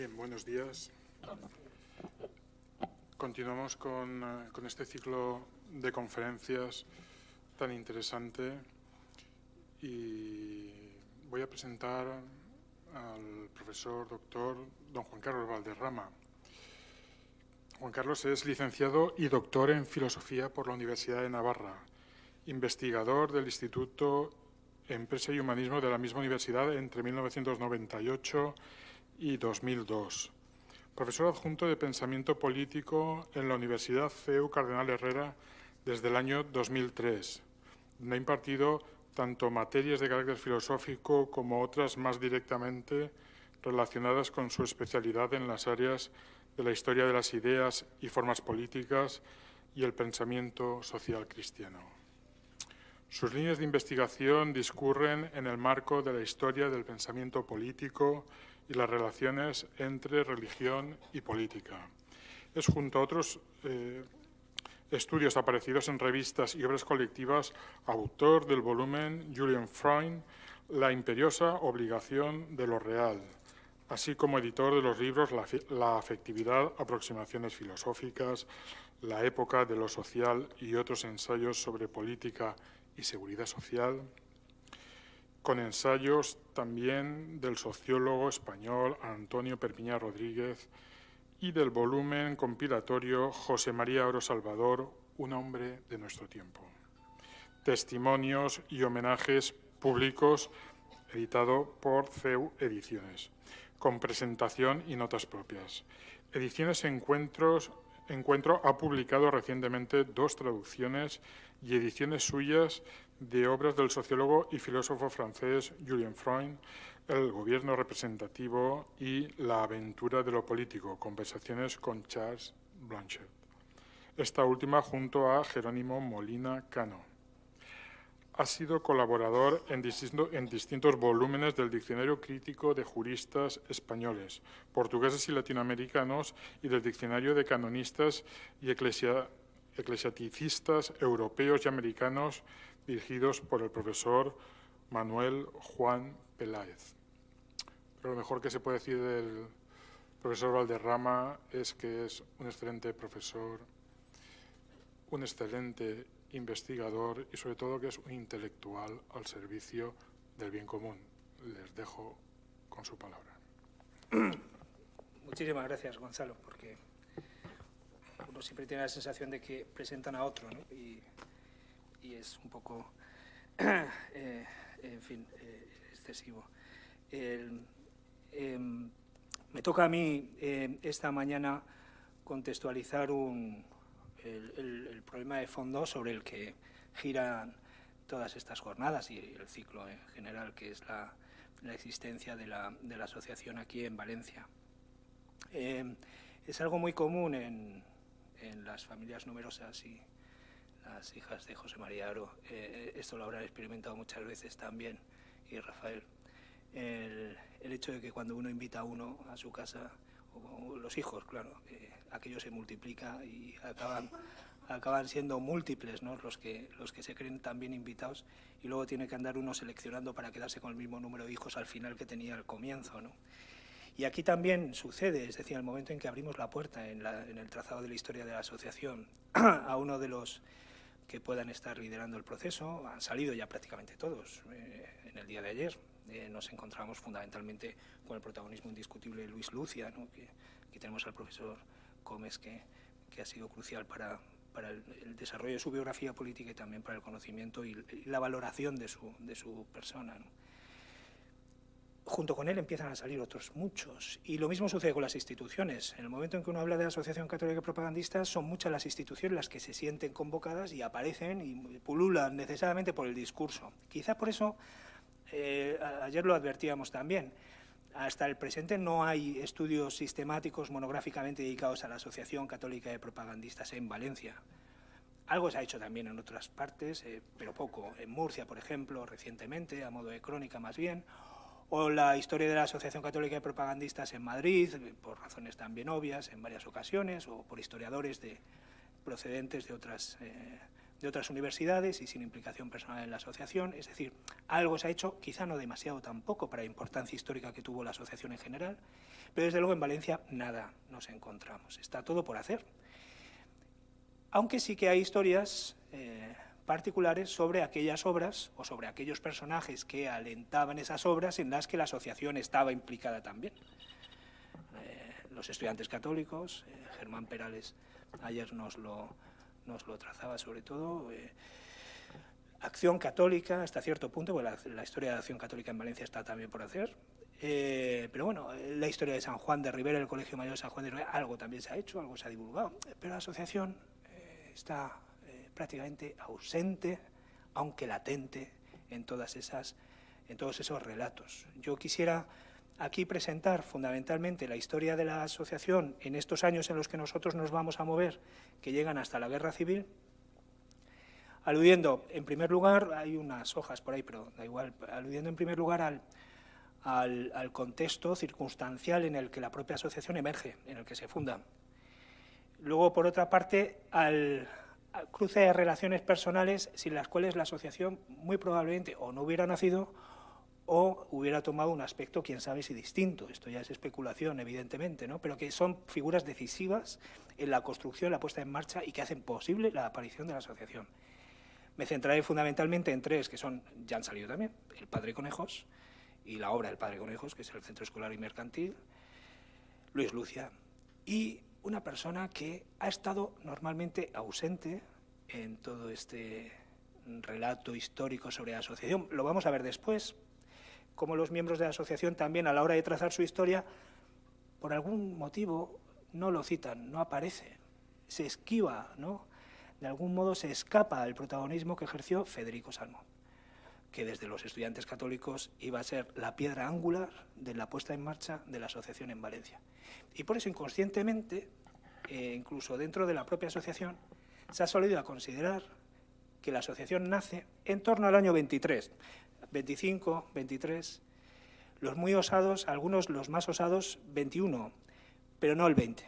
Bien, buenos días. Continuamos con este ciclo de conferencias tan interesante y voy a presentar al profesor doctor don Juan Carlos Valderrama. Juan Carlos es licenciado y doctor en Filosofía por la Universidad de Navarra, investigador del Instituto Empresa y Humanismo de la misma universidad entre 1998 y 2002. Profesor adjunto de Pensamiento Político en la Universidad CEU Cardenal Herrera desde el año 2003, donde ha impartido tanto materias de carácter filosófico como otras más directamente relacionadas con su especialidad en las áreas de la historia de las ideas y formas políticas y el pensamiento social cristiano. Sus líneas de investigación discurren en el marco de la historia del pensamiento político y las relaciones entre religión y política. Es, junto a otros estudios aparecidos en revistas y obras colectivas, autor del volumen Julian Freund, La imperiosa obligación de lo real, así como editor de los libros La afectividad, aproximaciones filosóficas, La época de lo social y otros ensayos sobre política y seguridad social, con ensayos también del sociólogo español Antonio Perpiñán Rodríguez y del volumen compilatorio José María Oro Salvador, Un hombre de nuestro tiempo. Testimonios y homenajes públicos, editado por CEU Ediciones, con presentación y notas propias. Ediciones Encuentro ha publicado recientemente 2 traducciones y ediciones suyas de obras del sociólogo y filósofo francés Julien Freund, El gobierno representativo y La aventura de lo político, conversaciones con Charles Blanchet. Esta última junto a Jerónimo Molina Cano. Ha sido colaborador en distintos volúmenes del Diccionario Crítico de Juristas Españoles, Portugueses y Latinoamericanos y del Diccionario de Canonistas y Eclesiasticistas Europeos y Americanos, dirigidos por el profesor Manuel Juan Peláez. Pero lo mejor que se puede decir del profesor Valderrama es que es un excelente profesor, un excelente investigador y sobre todo que es un intelectual al servicio del bien común. Les dejo con su palabra. Muchísimas gracias, Gonzalo, porque uno siempre tiene la sensación de que presentan a otro, ¿no? Y es un poco, en fin, excesivo. Me toca a mí esta mañana contextualizar el problema de fondo sobre el que giran todas estas jornadas y el ciclo en general, que es la existencia de la asociación aquí en Valencia. Es algo muy común en las familias numerosas y las hijas de José María Aro. Esto lo habrán experimentado muchas veces también, y Rafael. El hecho de que cuando uno invita a uno a su casa, o los hijos, claro, aquello se multiplica y acaban siendo múltiples, ¿no? los que se creen también invitados, y luego tiene que andar uno seleccionando para quedarse con el mismo número de hijos al final que tenía al comienzo, ¿no? Y aquí también sucede, es decir, al momento en que abrimos la puerta en el trazado de la historia de la asociación a uno de los que puedan estar liderando el proceso, han salido ya prácticamente todos en el día de ayer. Nos encontramos fundamentalmente con el protagonismo indiscutible de Luis Lucia, ¿no? que tenemos al profesor Gómez, que ha sido crucial para el desarrollo de su biografía política y también para el conocimiento y la valoración de su persona, ¿no? Junto con él empiezan a salir otros muchos. Y lo mismo sucede con las instituciones. En el momento en que uno habla de la Asociación Católica de Propagandistas, son muchas las instituciones las que se sienten convocadas y aparecen y pululan necesariamente por el discurso. Quizá por eso, ayer lo advertíamos también, hasta el presente no hay estudios sistemáticos monográficamente dedicados a la Asociación Católica de Propagandistas en Valencia. Algo se ha hecho también en otras partes, pero poco. En Murcia, por ejemplo, recientemente, a modo de crónica más bien, o la historia de la Asociación Católica de Propagandistas en Madrid, por razones también obvias, en varias ocasiones, o por historiadores procedentes de otras de otras universidades y sin implicación personal en la asociación. Es decir, algo se ha hecho, quizá no demasiado tampoco para la importancia histórica que tuvo la asociación en general, pero desde luego en Valencia nada nos encontramos. Está todo por hacer. Aunque sí que hay historias particulares sobre aquellas obras o sobre aquellos personajes que alentaban esas obras en las que la asociación estaba implicada también. Los estudiantes católicos, Germán Perales ayer nos lo trazaba sobre todo, Acción Católica hasta cierto punto, porque la historia de Acción Católica en Valencia está también por hacer, pero bueno, la historia de San Juan de Ribera, el Colegio Mayor de San Juan de Ribera, algo también se ha hecho, algo se ha divulgado, pero la asociación está prácticamente ausente, aunque latente, en todos esos relatos. Yo quisiera aquí presentar fundamentalmente la historia de la asociación en estos años en los que nosotros nos vamos a mover, que llegan hasta la Guerra Civil, aludiendo, en primer lugar, hay unas hojas por ahí, pero da igual, aludiendo en primer lugar al contexto circunstancial en el que la propia asociación emerge, en el que se funda. Luego, por otra parte, al cruce de relaciones personales sin las cuales la asociación muy probablemente o no hubiera nacido o hubiera tomado un aspecto, quién sabe si distinto. Esto ya es especulación, evidentemente, ¿no? Pero que son figuras decisivas en la construcción, la puesta en marcha y que hacen posible la aparición de la asociación. Me centraré fundamentalmente en tres, que ya han salido también: el Padre Conejos y la obra del Padre Conejos, que es el Centro Escolar y Mercantil, Luis Lucia, y una persona que ha estado normalmente ausente en todo este relato histórico sobre la asociación. Lo vamos a ver después, como los miembros de la asociación también, a la hora de trazar su historia, por algún motivo no lo citan, no aparece, se esquiva, ¿no? De algún modo se escapa del protagonismo que ejerció Federico Salmón, que desde los estudiantes católicos iba a ser la piedra angular de la puesta en marcha de la asociación en Valencia. Y por eso, inconscientemente, incluso dentro de la propia asociación, se ha solido a considerar que la asociación nace en torno al año 23, 25, 23, los muy osados, algunos los más osados, 21, pero no el 20.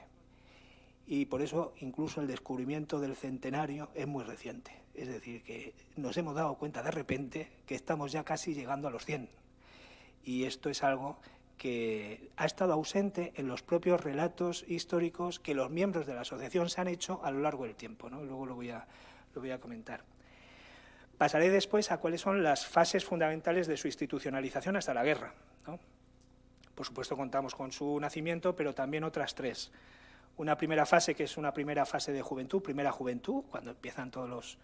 Y por eso incluso el descubrimiento del centenario es muy reciente. Es decir, que nos hemos dado cuenta de repente que estamos ya casi llegando a los 100. Y esto es algo que ha estado ausente en los propios relatos históricos que los miembros de la asociación se han hecho a lo largo del tiempo, ¿no? Luego lo voy a comentar. Pasaré después a cuáles son las fases fundamentales de su institucionalización hasta la guerra, ¿no? Por supuesto, contamos con su nacimiento, pero también otras tres. Una primera fase, que es una primera fase de juventud, primera juventud, cuando empiezan todas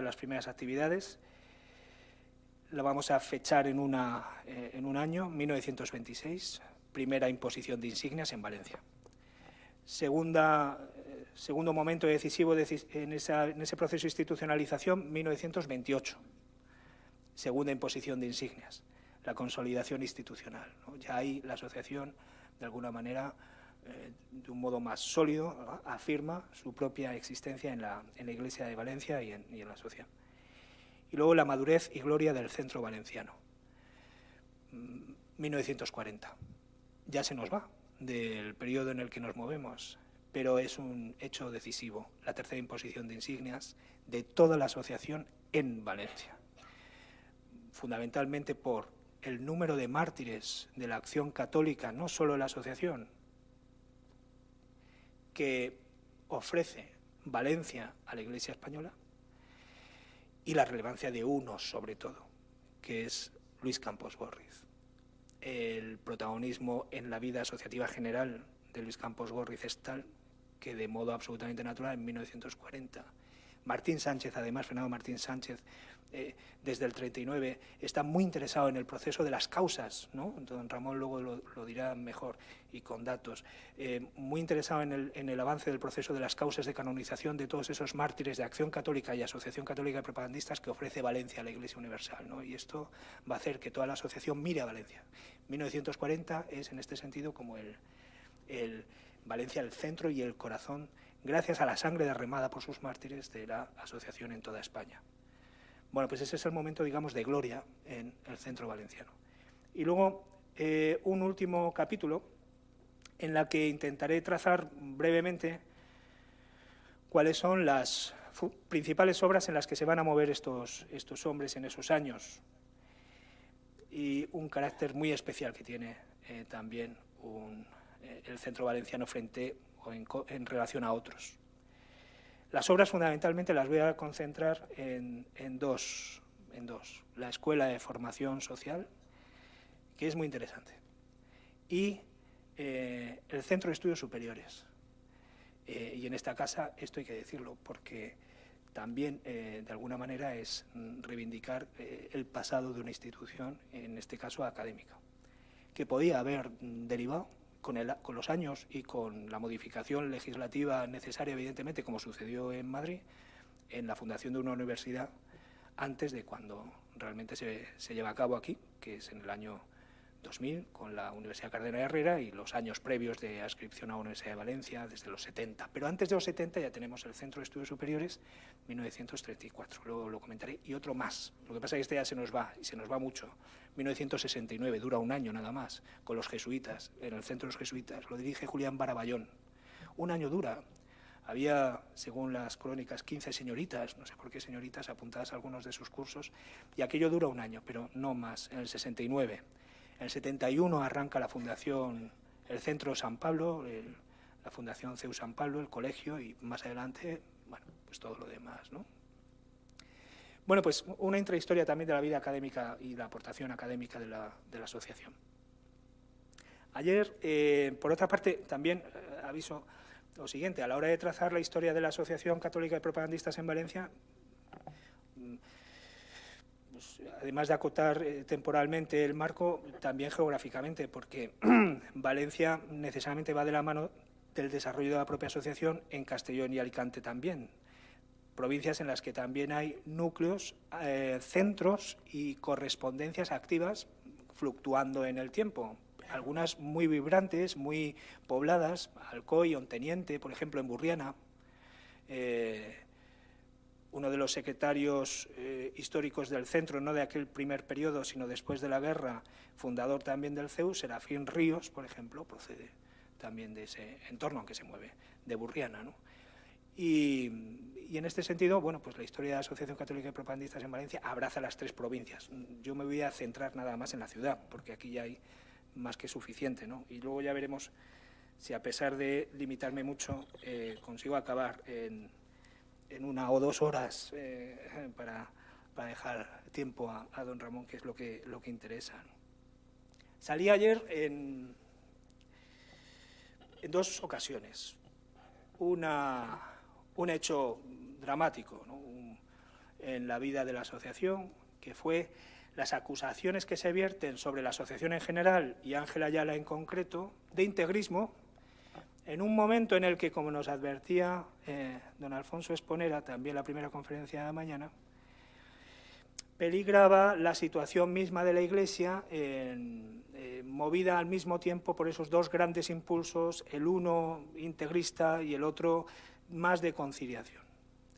las primeras actividades. La vamos a fechar en un año, 1926, primera imposición de insignias en Valencia. Segundo momento decisivo en ese proceso de institucionalización, 1928, segunda imposición de insignias, la consolidación institucional, ¿no? Ya ahí la asociación, de alguna manera, de un modo más sólido, ¿no?, afirma su propia existencia en la Iglesia de Valencia y en la sociedad. Y luego la madurez y gloria del centro valenciano, 1940. Ya se nos va del periodo en el que nos movemos, pero es un hecho decisivo, la tercera imposición de insignias de toda la asociación en Valencia, fundamentalmente por el número de mártires de la acción católica, no solo la asociación, que ofrece Valencia a la Iglesia española, y la relevancia de uno, sobre todo, que es Luis Campos Górriz. El protagonismo en la vida asociativa general de Luis Campos Górriz es tal que, de modo absolutamente natural, en 1940, Martín Sánchez, además, Fernando Martín Sánchez, desde el 39, está muy interesado en el proceso de las causas, ¿no? Don Ramón luego lo dirá mejor y con datos. Muy interesado en el avance del proceso de las causas de canonización de todos esos mártires de Acción Católica y Asociación Católica de Propagandistas que ofrece Valencia a la Iglesia Universal, ¿no? Y esto va a hacer que toda la asociación mire a Valencia. 1940 es, en este sentido, como Valencia el centro y el corazón, gracias a la sangre derramada por sus mártires, de la asociación en toda España. Bueno, pues ese es el momento, digamos, de gloria en el centro valenciano. Y luego un último capítulo en la que intentaré trazar brevemente cuáles son las principales obras en las que se van a mover estos hombres en esos años, y un carácter muy especial que tiene también el Centro Valenciano frente o en relación a otros. Las obras fundamentalmente las voy a concentrar en dos. La Escuela de Formación Social, que es muy interesante, y el Centro de Estudios Superiores. Y en esta casa esto hay que decirlo, porque también, de alguna manera, es reivindicar el pasado de una institución, en este caso académica, que podía haber derivado con los años y con la modificación legislativa necesaria, evidentemente, como sucedió en Madrid, en la fundación de una universidad antes de cuando realmente se lleva a cabo aquí, que es en el año 2000, con la Universidad Cardenal Herrera, y los años previos de adscripción a la Universidad de Valencia, desde los 70. Pero antes de los 70 ya tenemos el Centro de Estudios Superiores, 1934, luego lo comentaré, y otro más. Lo que pasa es que este ya se nos va, y se nos va mucho. 1969, dura un año nada más, con los jesuitas, en el Centro de los Jesuitas. Lo dirige Julián Baraballón. Un año dura. Había, según las crónicas, 15 señoritas, no sé por qué señoritas, apuntadas a algunos de sus cursos, y aquello dura un año, pero no más. En el 69. En el 71 arranca la fundación, el Centro San Pablo, la Fundación CEU San Pablo, el colegio, y más adelante, bueno, pues todo lo demás, ¿no? Bueno, pues una intrahistoria también de la vida académica y la aportación académica de la asociación. Ayer, por otra parte, también aviso lo siguiente: a la hora de trazar la historia de la Asociación Católica de Propagandistas en Valencia, pues, además de acotar temporalmente el marco, también geográficamente, porque Valencia necesariamente va de la mano del desarrollo de la propia asociación en Castellón y Alicante también, provincias en las que también hay núcleos, centros y correspondencias activas fluctuando en el tiempo. Algunas muy vibrantes, muy pobladas, Alcoy, Onteniente, por ejemplo, en Burriana. Uno de los secretarios históricos del centro, no de aquel primer periodo, sino después de la guerra, fundador también del CEU, Serafín Ríos, por ejemplo, procede también de ese entorno, aunque se mueve de Burriana, ¿no? Y en este sentido, bueno, pues la historia de la Asociación Católica de Propagandistas en Valencia abraza las tres provincias. Yo me voy a centrar nada más en la ciudad, porque aquí ya hay más que suficiente, ¿no? Y luego ya veremos si, a pesar de limitarme mucho, consigo acabar en 1 o 2 horas para dejar tiempo a don Ramón, que es lo que interesa, ¿no? Salí ayer en 2 ocasiones. Un hecho dramático, ¿no?, en la vida de la asociación, que fue las acusaciones que se vierten sobre la asociación en general y Ángel Ayala en concreto, de integrismo, en un momento en el que, como nos advertía don Alfonso Esponera, también la primera conferencia de la mañana, peligraba la situación misma de la Iglesia, movida al mismo tiempo por esos 2 grandes impulsos, el uno integrista y el otro más de conciliación.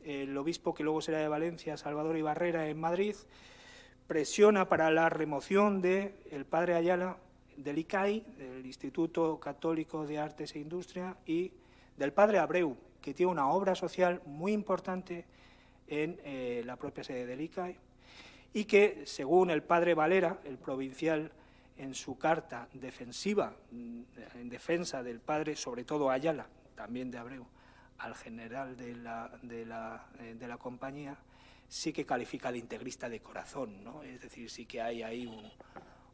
El obispo, que luego será de Valencia, Salvador Ibarrera, en Madrid, presiona para la remoción del padre Ayala del ICAI, del Instituto Católico de Artes e Industria, y del padre Abreu, que tiene una obra social muy importante en la propia sede del ICAI, y que, según el padre Valera, el provincial, en su carta defensiva, en defensa del padre, sobre todo Ayala, también de Abreu, al general de la compañía, sí que califica de integrista de corazón, ¿no? Es decir, sí que hay ahí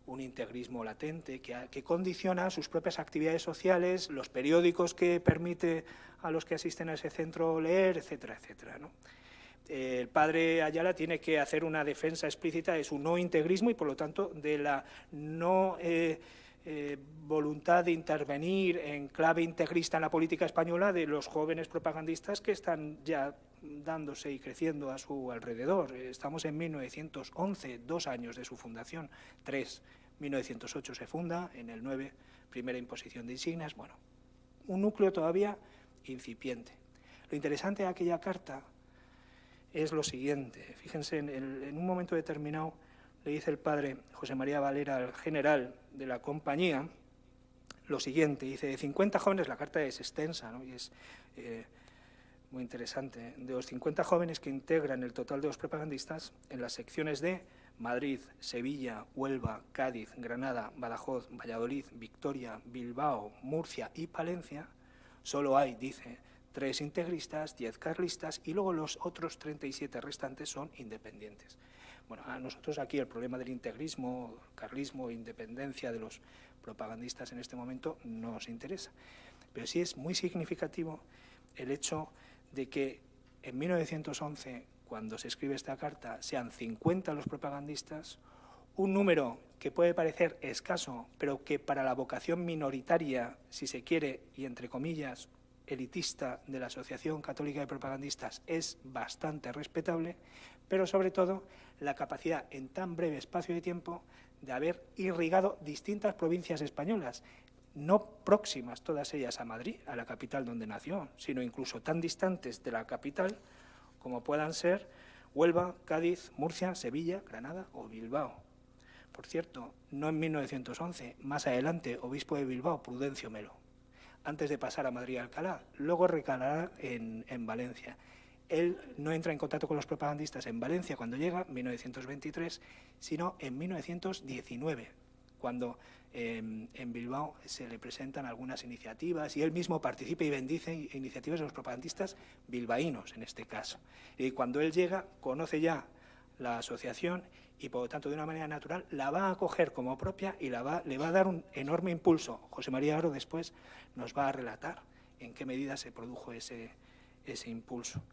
un integrismo latente que condiciona sus propias actividades sociales, los periódicos que permite a los que asisten a ese centro leer, etcétera, etcétera, ¿no? El padre Ayala tiene que hacer una defensa explícita de su no integrismo y, por lo tanto, de la no voluntad de intervenir en clave integrista en la política española de los jóvenes propagandistas que están ya dándose y creciendo a su alrededor. Estamos en 1911, 2 años de su fundación, 3, 1908 se funda, en el 9, primera imposición de insignias, bueno, un núcleo todavía incipiente. Lo interesante de aquella carta es lo siguiente: fíjense, en un momento determinado le dice el padre José María Valera al general de la compañía lo siguiente, dice: de 50 jóvenes, la carta es extensa, ¿no?, y es muy interesante. De los 50 jóvenes que integran el total de los propagandistas, en las secciones de Madrid, Sevilla, Huelva, Cádiz, Granada, Badajoz, Valladolid, Victoria, Bilbao, Murcia y Palencia, solo hay, dice, 3 integristas, 10 carlistas y luego los otros 37 restantes son independientes. Bueno, a nosotros aquí el problema del integrismo, carlismo, independencia de los propagandistas en este momento no nos interesa. Pero sí es muy significativo el hecho de que en 1911, cuando se escribe esta carta, sean 50 los propagandistas, un número que puede parecer escaso, pero que para la vocación minoritaria, si se quiere, y entre comillas, elitista de la Asociación Católica de Propagandistas es bastante respetable, pero sobre todo la capacidad en tan breve espacio de tiempo de haber irrigado distintas provincias españolas, no próximas todas ellas a Madrid, a la capital donde nació, sino incluso tan distantes de la capital como puedan ser Huelva, Cádiz, Murcia, Sevilla, Granada o Bilbao. Por cierto, no en 1911, más adelante, obispo de Bilbao, Prudencio Melo, antes de pasar a Madrid y Alcalá, luego recalará en Valencia. Él no entra en contacto con los propagandistas en Valencia cuando llega, en 1923, sino en 1919, cuando en Bilbao se le presentan algunas iniciativas y él mismo participa y bendice iniciativas de los propagandistas bilbaínos, en este caso. Y cuando él llega, conoce ya la asociación y, por lo tanto, de una manera natural, la va a acoger como propia y le va a dar un enorme impulso. José María Aro después nos va a relatar en qué medida se produjo ese impulso.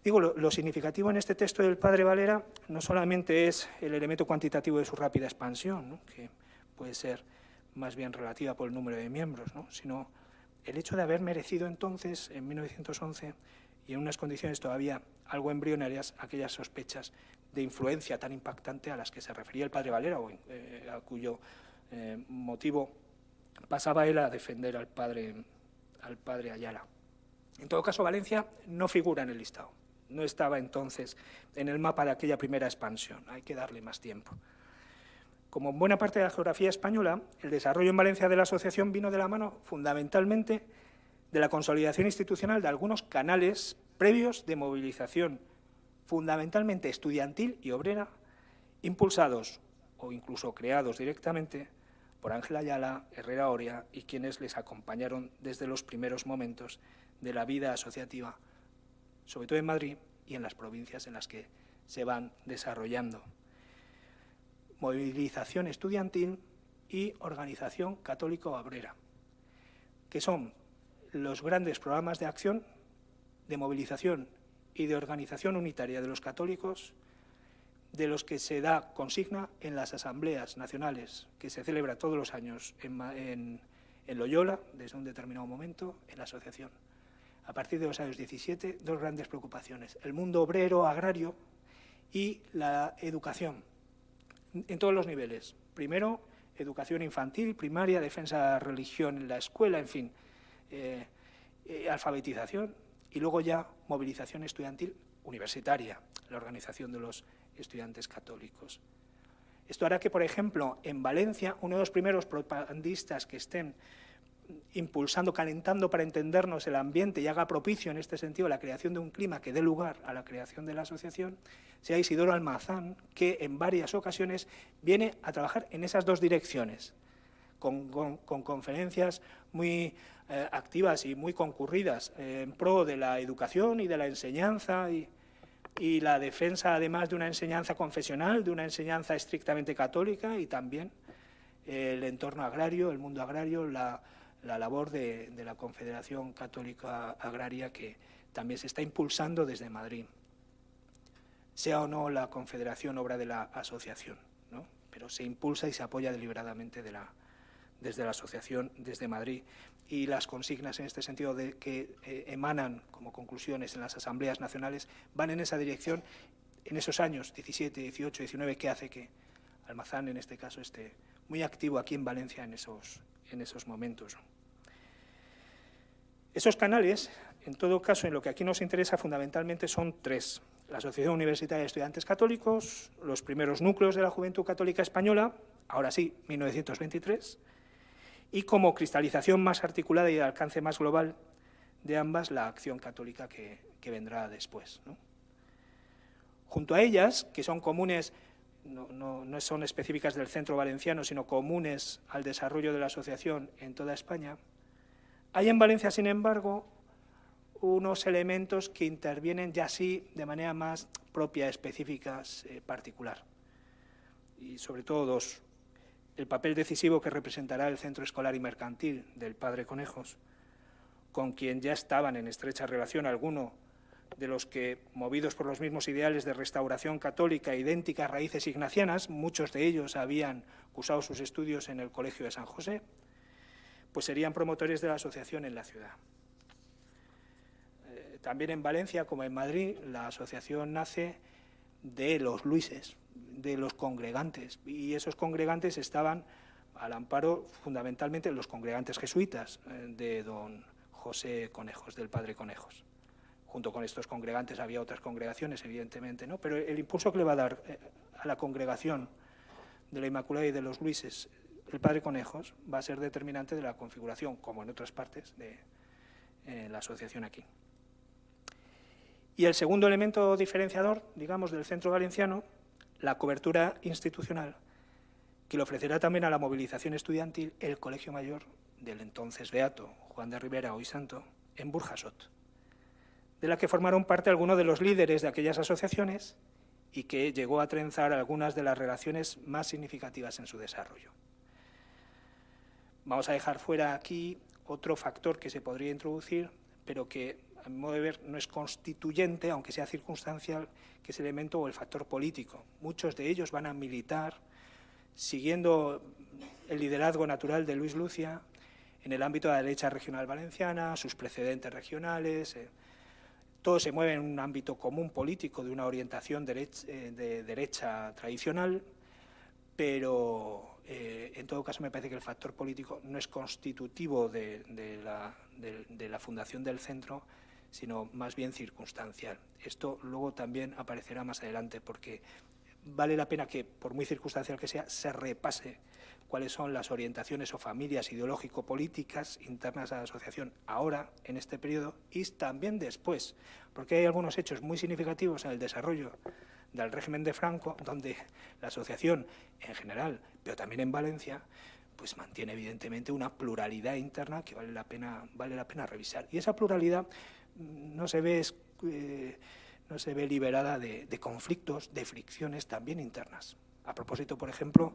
Digo, lo significativo en este texto del padre Valera no solamente es el elemento cuantitativo de su rápida expansión, ¿no?, que puede ser más bien relativa por el número de miembros, ¿no?, sino el hecho de haber merecido entonces, en 1911, y en unas condiciones todavía algo embrionarias, aquellas sospechas de influencia tan impactante a las que se refería el padre Valera, a cuyo motivo pasaba él a defender al padre Ayala. En todo caso, Valencia no figura en el listado. No estaba entonces en el mapa de aquella primera expansión. Hay que darle más tiempo. Como en buena parte de la geografía española, el desarrollo en Valencia de la asociación vino de la mano fundamentalmente de la consolidación institucional de algunos canales previos de movilización, fundamentalmente estudiantil y obrera, impulsados o incluso creados directamente por Ángel Ayala, Herrera Oria y quienes les acompañaron desde los primeros momentos de la vida asociativa, sobre todo en Madrid y en las provincias en las que se van desarrollando. Movilización estudiantil y organización católico-obrera, que son los grandes programas de acción, de movilización y de organización unitaria de los católicos, de los que se da consigna en las asambleas nacionales que se celebra todos los años en Loyola, desde un determinado momento, en la asociación. A partir de los años 17, dos grandes preocupaciones: el mundo obrero, agrario y la educación, en todos los niveles. Primero, educación infantil, primaria, defensa de la religión en la escuela, en fin, alfabetización, y luego ya movilización estudiantil universitaria, la organización de los estudiantes católicos. Esto hará que, por ejemplo, en Valencia, uno de los primeros propagandistas que estén impulsando, calentando para entendernos el ambiente y haga propicio en este sentido la creación de un clima que dé lugar a la creación de la asociación, sea Isidoro Almazán, que en varias ocasiones viene a trabajar en esas dos direcciones, con conferencias muy activas y muy concurridas en pro de la educación y de la enseñanza y la defensa, además, de una enseñanza confesional, de una enseñanza estrictamente católica, y también el entorno agrario, el mundo agrario, la labor de la Confederación Católica Agraria, que también se está impulsando desde Madrid. Sea o no la Confederación obra de la asociación, ¿no?, pero se impulsa y se apoya deliberadamente desde la asociación, desde Madrid. Y las consignas en este sentido que emanan como conclusiones en las asambleas nacionales van en esa dirección en esos años 17, 18, 19, que hace que Almazán, en este caso, esté muy activo aquí en Valencia en esos momentos. Esos canales, en todo caso, en lo que aquí nos interesa fundamentalmente son tres: la Asociación Universitaria de Estudiantes Católicos, los primeros núcleos de la Juventud Católica Española, ahora sí, 1923, y como cristalización más articulada y de alcance más global de ambas la acción católica que vendrá después, ¿no? Junto a ellas, que son comunes, no son específicas del centro valenciano, sino comunes al desarrollo de la asociación en toda España, hay en Valencia, sin embargo, unos elementos que intervienen ya sí de manera más propia, específica, particular. Y sobre todo dos. El papel decisivo que representará el Centro Escolar y Mercantil del Padre Conejos, con quien ya estaban en estrecha relación algunos de los que, movidos por los mismos ideales de restauración católica, idénticas raíces ignacianas, muchos de ellos habían cursado sus estudios en el Colegio de San José, pues serían promotores de la asociación en la ciudad. También en Valencia, como en Madrid, la asociación nace de los Luises, de los congregantes, y esos congregantes estaban al amparo fundamentalmente los congregantes jesuitas de don José Conejos, del Padre Conejos. Junto con estos congregantes había otras congregaciones, evidentemente, ¿no? Pero el impulso que le va a dar a la congregación de la Inmaculada y de los Luises el Padre Conejos va a ser determinante de la configuración, como en otras partes, de la asociación aquí. Y el segundo elemento diferenciador, digamos, del centro valenciano, la cobertura institucional, que le ofrecerá también a la movilización estudiantil el Colegio Mayor del entonces beato Juan de Ribera, hoy santo, en Burjasot, de la que formaron parte algunos de los líderes de aquellas asociaciones y que llegó a trenzar algunas de las relaciones más significativas en su desarrollo. Vamos a dejar fuera aquí otro factor que se podría introducir, pero que, a mi modo de ver, no es constituyente, aunque sea circunstancial, que es el elemento o el factor político. Muchos de ellos van a militar, siguiendo el liderazgo natural de Luis Lucia, en el ámbito de la derecha regional valenciana, sus precedentes regionales. Todo se mueve en un ámbito común político de una orientación de derecha tradicional, pero en todo caso me parece que el factor político no es constitutivo de la fundación del centro, sino más bien circunstancial. Esto luego también aparecerá más adelante, porque vale la pena que, por muy circunstancial que sea, se repase cuáles son las orientaciones o familias ideológico-políticas internas a la asociación ahora, en este periodo, y también después, porque hay algunos hechos muy significativos en el desarrollo del régimen de Franco, donde la asociación en general, pero también en Valencia, pues mantiene evidentemente una pluralidad interna que vale la pena revisar. Y esa pluralidad no se ve liberada de conflictos, de fricciones también internas. A propósito, por ejemplo,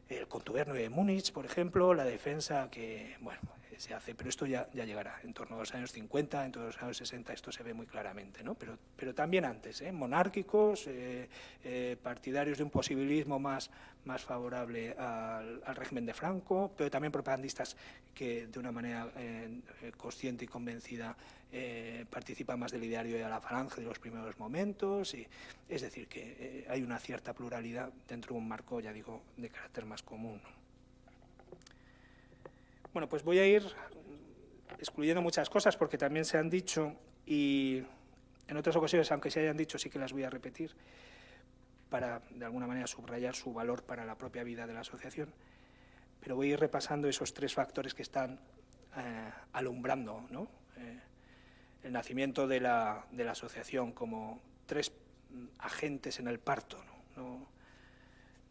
el contubernio de Múnich, por ejemplo, la defensa que, bueno, se hace, pero esto ya llegará en torno a los años 50, en torno a los años 60, esto se ve muy claramente, ¿no? Pero también antes, monárquicos, partidarios de un posibilismo más favorable al régimen de Franco, pero también propagandistas que de una manera consciente y convencida participan más del ideario de la Falange de los primeros momentos, y, es decir, que hay una cierta pluralidad dentro de un marco, ya digo, de carácter más común, ¿no? Bueno, pues voy a ir excluyendo muchas cosas porque también se han dicho, y en otras ocasiones, aunque se hayan dicho, sí que las voy a repetir para, de alguna manera, subrayar su valor para la propia vida de la asociación. Pero voy a ir repasando esos tres factores que están alumbrando, ¿no? El nacimiento de la asociación como tres agentes en el parto, ¿no?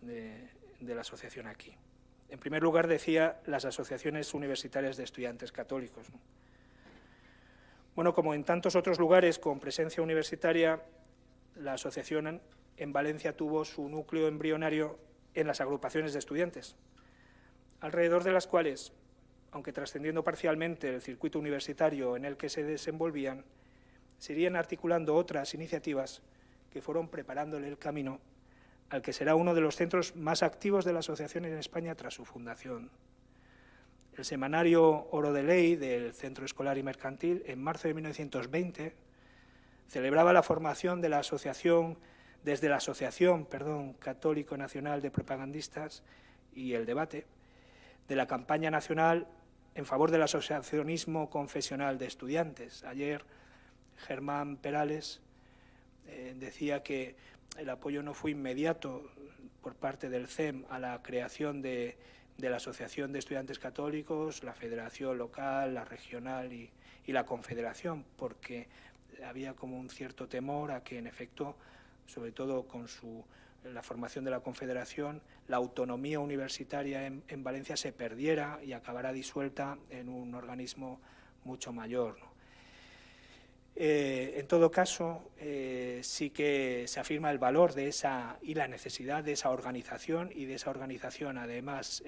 de la asociación aquí. En primer lugar, decía, las asociaciones universitarias de estudiantes católicos, ¿no? Bueno, como en tantos otros lugares con presencia universitaria, la asociación en Valencia tuvo su núcleo embrionario en las agrupaciones de estudiantes, alrededor de las cuales, aunque trascendiendo parcialmente el circuito universitario en el que se desenvolvían, se irían articulando otras iniciativas que fueron preparándole el camino al que será uno de los centros más activos de la asociación en España tras su fundación. El semanario Oro de Ley del Centro Escolar y Mercantil, en marzo de 1920, celebraba la formación de la asociación, desde la Asociación Católico Nacional de Propagandistas y el debate de la campaña nacional en favor del asociacionismo confesional de estudiantes. Ayer Germán Perales decía que el apoyo no fue inmediato por parte del CEM a la creación de de la Asociación de Estudiantes Católicos, la Federación Local, la Regional y la Confederación, porque había como un cierto temor a que, en efecto, sobre todo con la formación de la Confederación, la autonomía universitaria en Valencia se perdiera y acabara disuelta en un organismo mucho mayor, ¿no? En todo caso, sí que se afirma el valor de esa y la necesidad de esa organización, y de esa organización, además,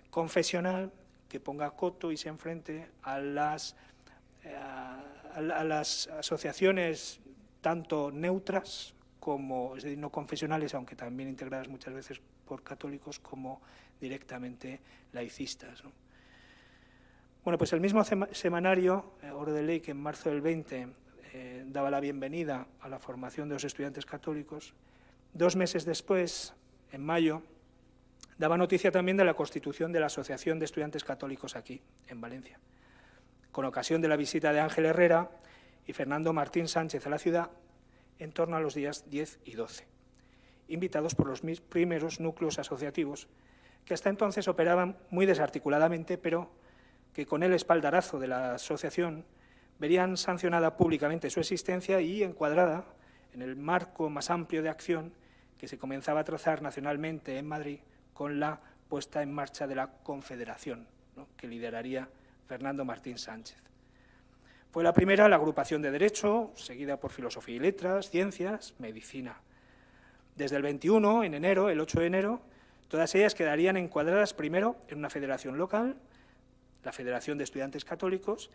confesional, que ponga coto y se enfrente a las asociaciones tanto neutras como, es decir, no confesionales, aunque también integradas muchas veces por católicos, como directamente laicistas, ¿no? Bueno, pues el mismo semanario, Oro de Ley, que en marzo del 20 daba la bienvenida a la formación de los estudiantes católicos, 2 meses después, en mayo, daba noticia también de la constitución de la Asociación de Estudiantes Católicos aquí, en Valencia, con ocasión de la visita de Ángel Herrera y Fernando Martín Sánchez a la ciudad en torno a los días 10 y 12, invitados por los primeros núcleos asociativos que hasta entonces operaban muy desarticuladamente, pero que con el espaldarazo de la asociación verían sancionada públicamente su existencia y encuadrada en el marco más amplio de acción que se comenzaba a trazar nacionalmente en Madrid con la puesta en marcha de la Confederación, ¿no?, que lideraría Fernando Martín Sánchez. Fue la primera la agrupación de Derecho, seguida por Filosofía y Letras, Ciencias, Medicina. Desde el 21, en enero, el 8 de enero, todas ellas quedarían encuadradas primero en una federación local, la Federación de Estudiantes Católicos,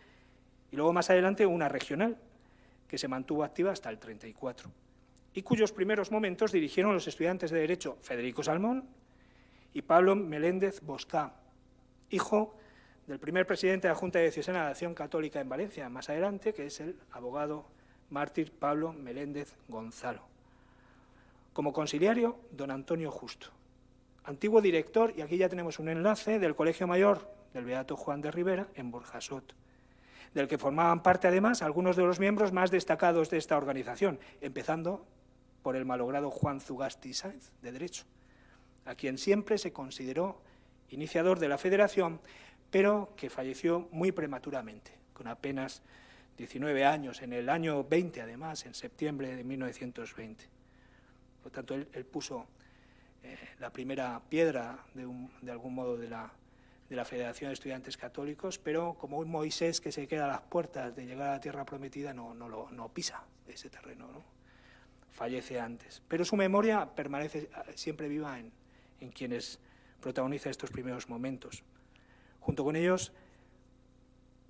y luego más adelante una regional, que se mantuvo activa hasta el 34, y cuyos primeros momentos dirigieron los estudiantes de Derecho Federico Salmón y Pablo Meléndez Boscá, hijo del primer presidente de la Junta Diocesana de Acción Católica en Valencia, más adelante, que es el abogado mártir Pablo Meléndez Gonzalo. Como conciliario, don Antonio Justo, antiguo director, y aquí ya tenemos un enlace, del Colegio Mayor del Beato Juan de Ribera en Burjasot, del que formaban parte además algunos de los miembros más destacados de esta organización, empezando por el malogrado Juan Zugasti Sáenz, de Derecho, a quien siempre se consideró iniciador de la federación, pero que falleció muy prematuramente, con apenas 19 años, en el año 20 además, en septiembre de 1920. Por lo tanto, él puso la primera piedra, de algún modo, de la Federación de Estudiantes Católicos, pero como un Moisés que se queda a las puertas de llegar a la tierra prometida, no pisa ese terreno, ¿no? Fallece antes. Pero su memoria permanece siempre viva en quienes protagonizan estos primeros momentos. Junto con ellos,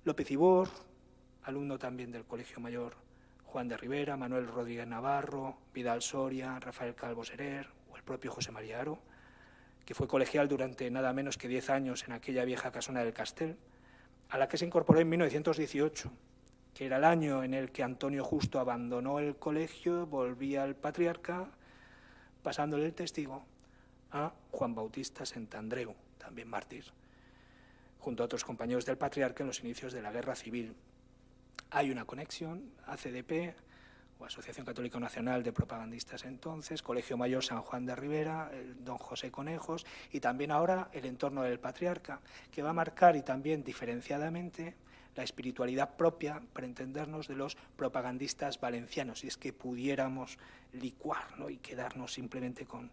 López Ibor, alumno también del Colegio Mayor Juan de Ribera, Manuel Rodríguez Navarro, Vidal Soria, Rafael Calvo Serer o el propio José María Aro, que fue colegial durante nada menos que 10 años en aquella vieja casona del Castel, a la que se incorporó en 1918, que era el año en el que Antonio Justo abandonó el colegio, volvía al patriarca, pasándole el testigo a Juan Bautista Santandreu, también mártir, junto a otros compañeros del patriarca en los inicios de la Guerra Civil. Hay una conexión, ACDP, o Asociación Católica Nacional de Propagandistas entonces, Colegio Mayor San Juan de Ribera, el don José Conejos, y también ahora el entorno del patriarca, que va a marcar, y también diferenciadamente, la espiritualidad propia, para entendernos, de los propagandistas valencianos, si es que pudiéramos licuar, ¿no?, y quedarnos simplemente con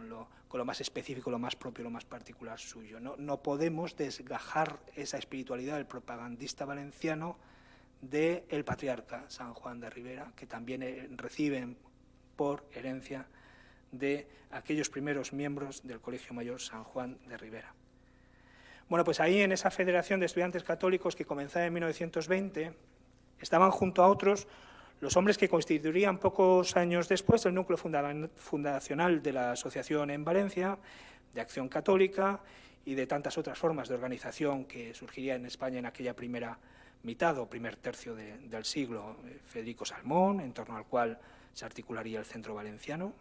lo más específico, lo más propio, lo más particular suyo. No podemos desgajar esa espiritualidad del propagandista valenciano del patriarca San Juan de Ribera, que también reciben por herencia de aquellos primeros miembros del Colegio Mayor San Juan de Ribera. Bueno, pues ahí, en esa Federación de Estudiantes Católicos que comenzaba en 1920, estaban junto a otros los hombres que constituirían pocos años después el núcleo fundacional de la asociación en Valencia, de Acción Católica y de tantas otras formas de organización que surgiría en España en aquella primera mitad o primer tercio del siglo. Federico Salmón, en torno al cual se articularía el Centro Valenciano.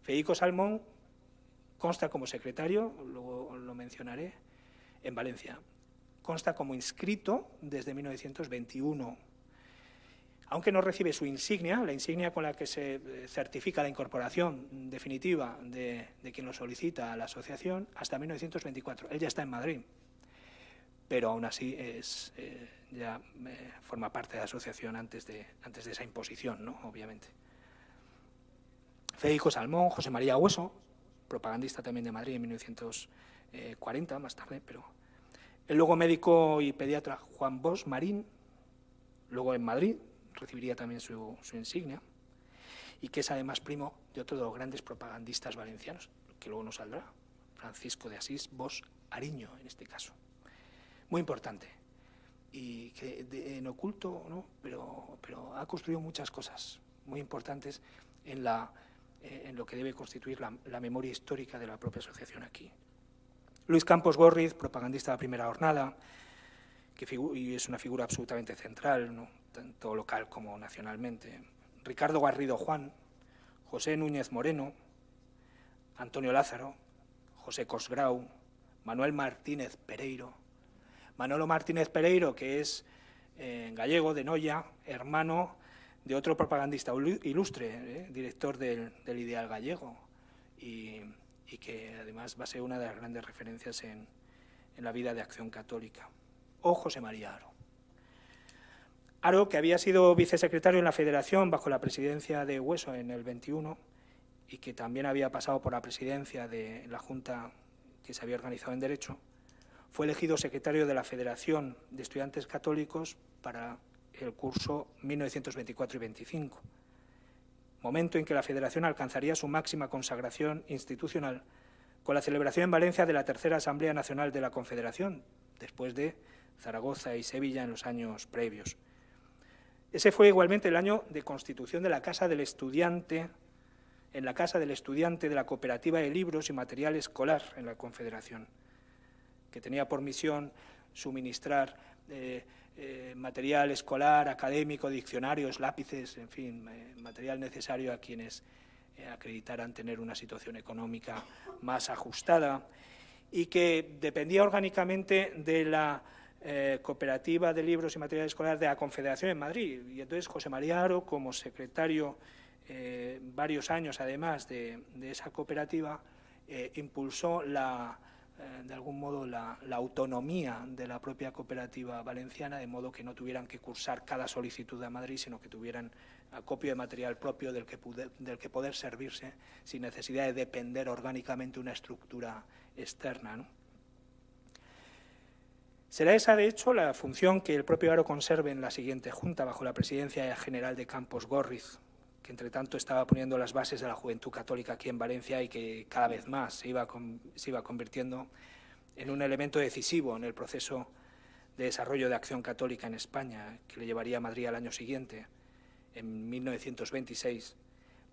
Federico Salmón consta como secretario, luego lo mencionaré, en Valencia. Consta como inscrito desde 1921. Aunque no recibe su insignia, la insignia con la que se certifica la incorporación definitiva de quien lo solicita a la asociación, hasta 1924. Él ya está en Madrid, pero aún así forma parte de la asociación antes de esa imposición, ¿no? Obviamente. Federico Salmón, José María Hueso, propagandista también de Madrid en 1940, más tarde, pero el luego médico y pediatra Juan Bosch Marín, luego en Madrid, recibiría también su insignia, y que es además primo de otro de los grandes propagandistas valencianos, que luego nos saldrá, Francisco de Asís Bosch Ariño, en este caso. Muy importante, y que en oculto, ¿no? pero ha construido muchas cosas muy importantes en lo que debe constituir la memoria histórica de la propia asociación aquí. Luis Campos Gorriz, propagandista de la primera jornada, y es una figura absolutamente central, ¿no? Tanto local como nacionalmente. Ricardo Garrido Juan, José Núñez Moreno, Antonio Lázaro, José Cosgrau, Manuel Martínez Pereiro. Manolo Martínez Pereiro, que es gallego de Noia, hermano de otro propagandista ilustre, director del Ideal Gallego, y que además va a ser una de las grandes referencias en la vida de Acción Católica. O José María Aro. Aro, que había sido vicesecretario en la Federación bajo la presidencia de Hueso en el 21 y que también había pasado por la presidencia de la Junta que se había organizado en Derecho, fue elegido secretario de la Federación de Estudiantes Católicos para el curso 1924 y 25, momento en que la Federación alcanzaría su máxima consagración institucional con la celebración en Valencia de la tercera Asamblea Nacional de la Confederación, después de Zaragoza y Sevilla en los años previos. Ese fue igualmente el año de constitución de la Casa del Estudiante, en la Casa del Estudiante de la Cooperativa de Libros y Material Escolar en la Confederación, que tenía por misión suministrar material escolar, académico, diccionarios, lápices, en fin, material necesario a quienes acreditaran tener una situación económica más ajustada y que dependía orgánicamente de la Cooperativa de Libros y Material Escolar de la Confederación en Madrid. Y entonces José María Aro, como secretario varios años además de esa cooperativa, impulsó de algún modo la autonomía de la propia cooperativa valenciana, de modo que no tuvieran que cursar cada solicitud a Madrid, sino que tuvieran acopio de material propio del que poder servirse sin necesidad de depender orgánicamente de una estructura externa, ¿no? Será esa, de hecho, la función que el propio Aro conserve en la siguiente Junta, bajo la presidencia general de Campos Gorriz, que entre tanto estaba poniendo las bases de la juventud católica aquí en Valencia y que cada vez más se iba convirtiendo en un elemento decisivo en el proceso de desarrollo de Acción Católica en España, que le llevaría a Madrid al año siguiente, en 1926,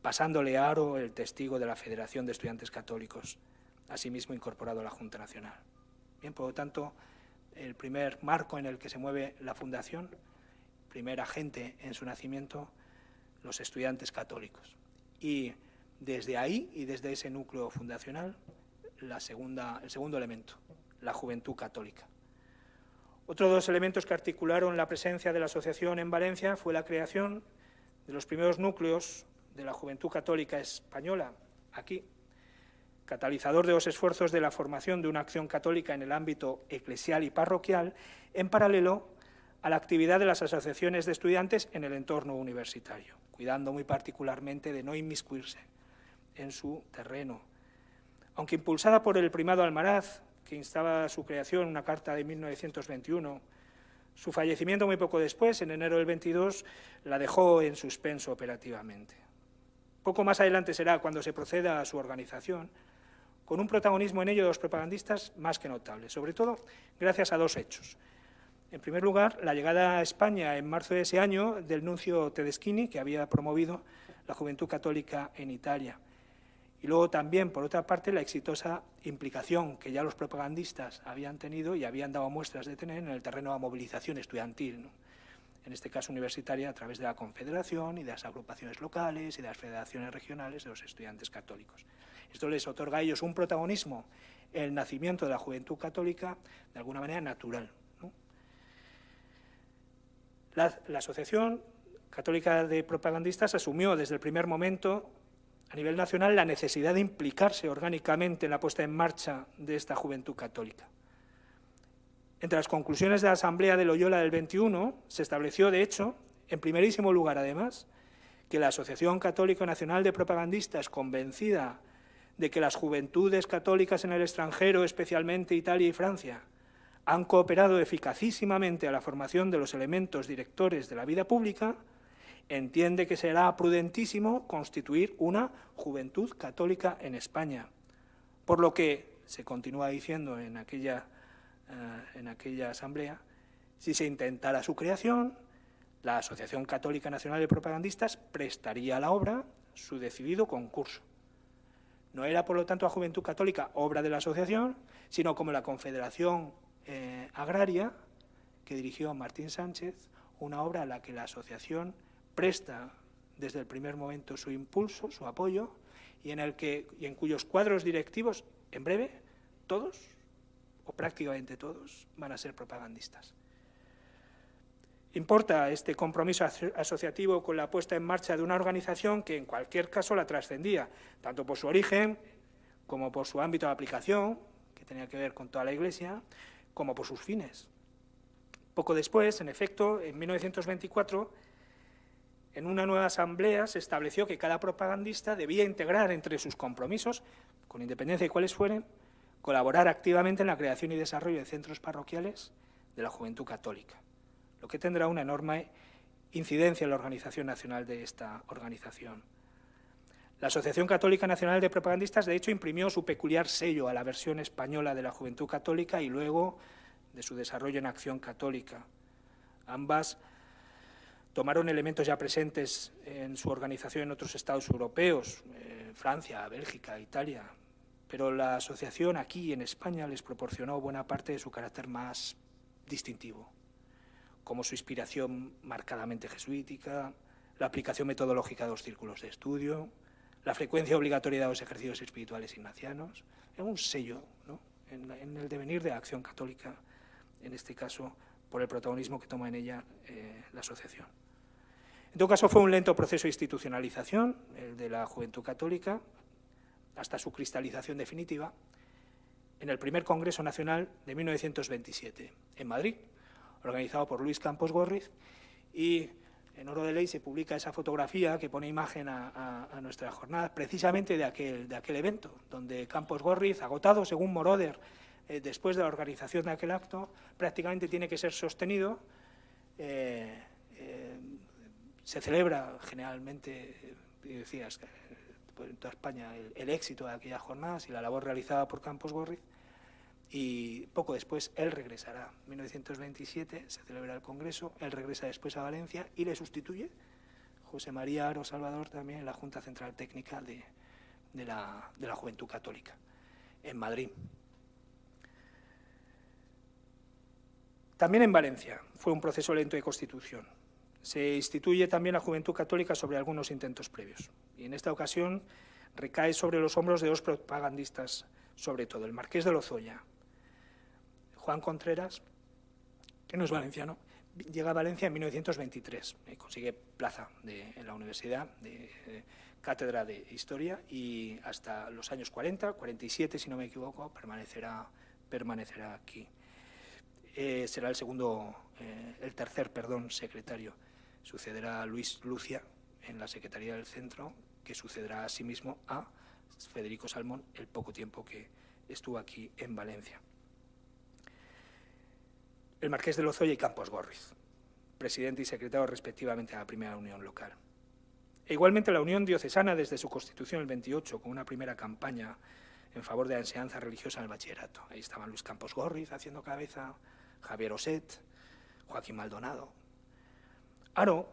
pasándole a Aro el testigo de la Federación de Estudiantes Católicos, asimismo incorporado a la Junta Nacional. Bien, por lo tanto, el primer marco en el que se mueve la Fundación, primer agente en su nacimiento, los estudiantes católicos. Y desde ahí y desde ese núcleo fundacional, el segundo elemento, la juventud católica. Otros dos elementos que articularon la presencia de la asociación en Valencia fue la creación de los primeros núcleos de la juventud católica española, aquí, catalizador de los esfuerzos de la formación de una acción católica en el ámbito eclesial y parroquial, en paralelo a la actividad de las asociaciones de estudiantes en el entorno universitario, cuidando muy particularmente de no inmiscuirse en su terreno. Aunque impulsada por el primado Almaraz, que instaba a su creación en una carta de 1921, su fallecimiento muy poco después, en enero del 22, la dejó en suspenso operativamente. Poco más adelante será cuando se proceda a su organización, con un protagonismo en ello de los propagandistas más que notable, sobre todo gracias a dos hechos. En primer lugar, la llegada a España en marzo de ese año del nuncio Tedeschini, que había promovido la juventud católica en Italia. Y luego también, por otra parte, la exitosa implicación que ya los propagandistas habían tenido y habían dado muestras de tener en el terreno de la movilización estudiantil, ¿no? En este caso universitaria, a través de la Confederación y de las agrupaciones locales y de las federaciones regionales de los estudiantes católicos. Esto les otorga a ellos un protagonismo en el nacimiento de la juventud católica de alguna manera natural, ¿no? La asociación Católica de Propagandistas asumió desde el primer momento a nivel nacional la necesidad de implicarse orgánicamente en la puesta en marcha de esta juventud católica. Entre las conclusiones de la Asamblea de Loyola del 21 se estableció, de hecho, en primerísimo lugar, además, que la Asociación Católica Nacional de Propagandistas, convencida de que las juventudes católicas en el extranjero, especialmente Italia y Francia, han cooperado eficacísimamente a la formación de los elementos directores de la vida pública, entiende que será prudentísimo constituir una juventud católica en España. Por lo que, se continúa diciendo en aquella asamblea, si se intentara su creación, la Asociación Católica Nacional de Propagandistas prestaría a la obra su decidido concurso. No era, por lo tanto, a Juventud Católica obra de la asociación, sino como la Confederación Agraria, que dirigió Martín Sánchez, una obra a la que la asociación presta desde el primer momento su impulso, su apoyo, y en cuyos cuadros directivos, en breve, todos, o prácticamente todos, van a ser propagandistas. Importa este compromiso asociativo con la puesta en marcha de una organización que en cualquier caso la trascendía, tanto por su origen como por su ámbito de aplicación, que tenía que ver con toda la Iglesia, como por sus fines. Poco después, en efecto, en 1924, en una nueva asamblea se estableció que cada propagandista debía integrar entre sus compromisos, con independencia de cuáles fueren, colaborar activamente en la creación y desarrollo de centros parroquiales de la Juventud Católica, lo que tendrá una enorme incidencia en la organización nacional de esta organización. La Asociación Católica Nacional de Propagandistas, de hecho, imprimió su peculiar sello a la versión española de la Juventud Católica y luego de su desarrollo en Acción Católica. Ambas tomaron elementos ya presentes en su organización en otros estados europeos, Francia, Bélgica, Italia, pero la asociación aquí en España les proporcionó buena parte de su carácter más distintivo, como su inspiración marcadamente jesuítica, la aplicación metodológica de los círculos de estudio, la frecuencia obligatoria de los ejercicios espirituales ignacianos, es un sello, ¿no?, en el devenir de la Acción Católica, en este caso por el protagonismo que toma en ella la asociación. En todo caso, fue un lento proceso de institucionalización, el de la Juventud Católica, hasta su cristalización definitiva, en el primer Congreso Nacional de 1927, en Madrid, organizado por Luis Campos Gorriz, y en Oro de Ley se publica esa fotografía que pone imagen a nuestra jornada, precisamente de aquel evento, donde Campos Gorriz, agotado según Moroder, después de la organización de aquel acto, prácticamente tiene que ser sostenido. Se celebra generalmente, decías, en toda España, el éxito de aquellas jornadas y la labor realizada por Campos Gorriz, y poco después él regresará. En 1927 se celebra el Congreso, él regresa después a Valencia y le sustituye José María Aro Salvador, también en la Junta Central Técnica de la Juventud Católica, en Madrid. También en Valencia fue un proceso lento de constitución. Se instituye también la Juventud Católica sobre algunos intentos previos, y en esta ocasión recae sobre los hombros de dos propagandistas, sobre todo el Marqués de Lozoya. Juan Contreras, que no es valenciano, llega a Valencia en 1923, consigue plaza en la Universidad, de cátedra de Historia, y hasta los años 40, 47, si no me equivoco, permanecerá aquí. Será el tercer secretario. Sucederá a Luis Lucia en la Secretaría del Centro, que sucederá asimismo a Federico Salmón el poco tiempo que estuvo aquí en Valencia. El Marqués de Lozoya y Campos Gorriz, presidente y secretario respectivamente de la primera Unión Local. E igualmente la Unión Diocesana desde su constitución el 28, con una primera campaña en favor de la enseñanza religiosa en el bachillerato. Ahí estaban Luis Campos Gorriz haciendo cabeza, Javier Oset, Joaquín Maldonado. Aro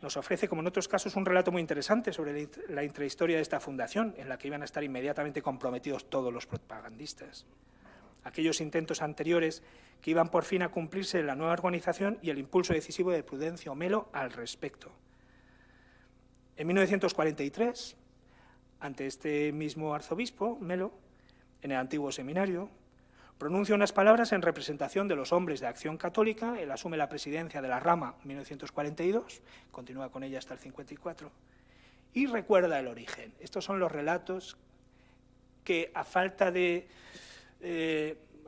nos ofrece, como en otros casos, un relato muy interesante sobre la intrahistoria de esta fundación, en la que iban a estar inmediatamente comprometidos todos los propagandistas. Aquellos intentos anteriores que iban por fin a cumplirse en la nueva organización y el impulso decisivo de Prudencio Melo al respecto. En 1943, ante este mismo arzobispo, Melo, en el antiguo seminario, Pronuncia unas palabras en representación de los hombres de Acción Católica, él asume la presidencia de la rama en 1942, continúa con ella hasta el 54, y recuerda el origen. Estos son los relatos que, a falta de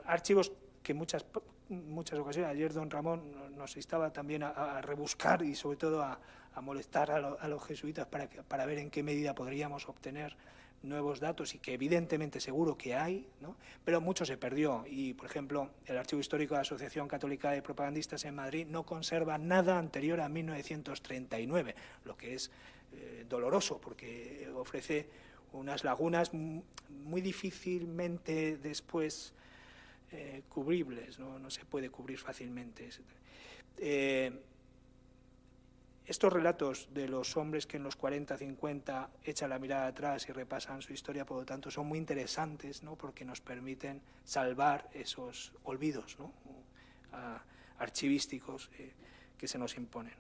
archivos que muchas ocasiones, ayer don Ramón nos instaba también a rebuscar y sobre todo a molestar a los jesuitas para ver en qué medida podríamos obtener nuevos datos, y que evidentemente seguro que hay, ¿no? Pero mucho se perdió, y por ejemplo el Archivo Histórico de la Asociación Católica de Propagandistas en Madrid no conserva nada anterior a 1939, lo que es doloroso, porque ofrece unas lagunas muy difícilmente después cubribles, no se puede cubrir fácilmente. Estos relatos de los hombres que en los 40, 50 echan la mirada atrás y repasan su historia, por lo tanto, son muy interesantes, ¿no? Porque nos permiten salvar esos olvidos, ¿no? Archivísticos que se nos imponen.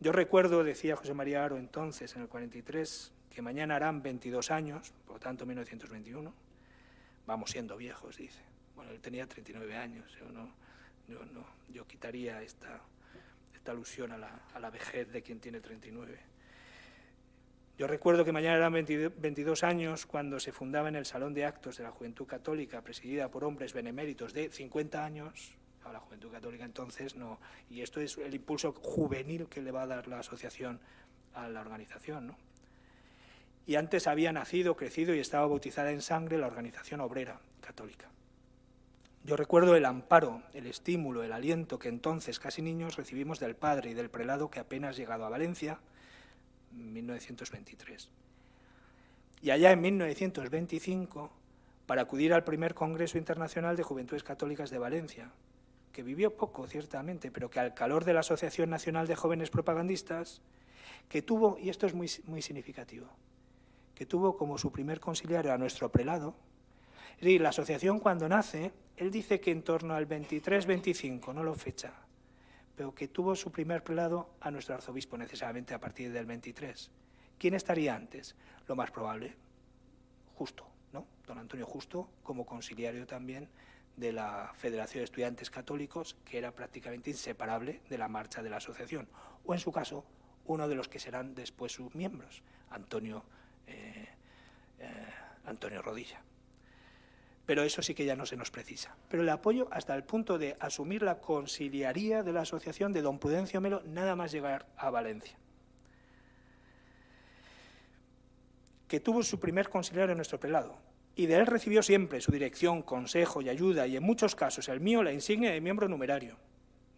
Yo recuerdo, decía José María Haro entonces, en el 43, que mañana harán 22 años, por lo tanto 1921, vamos siendo viejos, dice. Bueno, él tenía 39 años, yo quitaría esta alusión a la vejez de quien tiene 39. Yo recuerdo que mañana eran 22 años cuando se fundaba en el Salón de Actos de la Juventud Católica, presidida por hombres beneméritos de 50 años, a la Juventud Católica entonces no, y esto es el impulso juvenil que le va a dar la asociación a la organización, ¿no? Y antes había nacido, crecido y estaba bautizada en sangre la Organización Obrera Católica. Yo recuerdo el amparo, el estímulo, el aliento que entonces, casi niños, recibimos del padre y del prelado que apenas llegado a Valencia, en 1923. Y allá en 1925, para acudir al primer Congreso Internacional de Juventudes Católicas de Valencia, que vivió poco, ciertamente, pero que al calor de la Asociación Nacional de Jóvenes Propagandistas, que tuvo, y esto es muy significativo, que tuvo como su primer conciliario a nuestro prelado. Es decir, la asociación cuando nace, él dice que en torno al 23-25, no lo fecha, pero que tuvo su primer prelado a nuestro arzobispo necesariamente a partir del 23. ¿Quién estaría antes? Lo más probable, Justo, ¿no? Don Antonio Justo, como conciliario también de la Federación de Estudiantes Católicos, que era prácticamente inseparable de la marcha de la asociación, o en su caso, uno de los que serán después sus miembros, Antonio Rodilla. Pero eso sí que ya no se nos precisa. Pero el apoyo hasta el punto de asumir la conciliaría de la asociación de don Prudencio Melo, nada más llegar a Valencia. Que tuvo su primer conciliario en nuestro prelado, y de él recibió siempre su dirección, consejo y ayuda, y en muchos casos el mío la insignia de miembro numerario.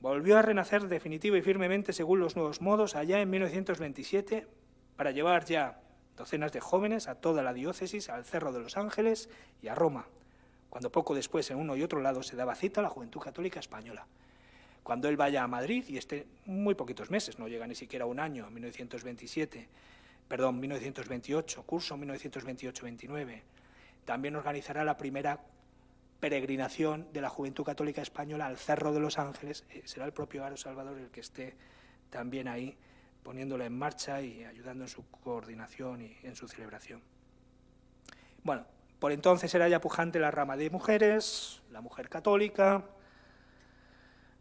Volvió a renacer definitiva y firmemente según los nuevos modos allá en 1927 para llevar ya docenas de jóvenes a toda la diócesis, al Cerro de los Ángeles y a Roma, cuando poco después en uno y otro lado se daba cita a la Juventud Católica Española. Cuando él vaya a Madrid, y esté muy poquitos meses, no llega ni siquiera un año, 1928, curso 1928-29, también organizará la primera peregrinación de la Juventud Católica Española al Cerro de los Ángeles. Será el propio Haro Salvador el que esté también ahí, poniéndola en marcha y ayudando en su coordinación y en su celebración. Bueno, por entonces era ya pujante la rama de mujeres, la mujer católica,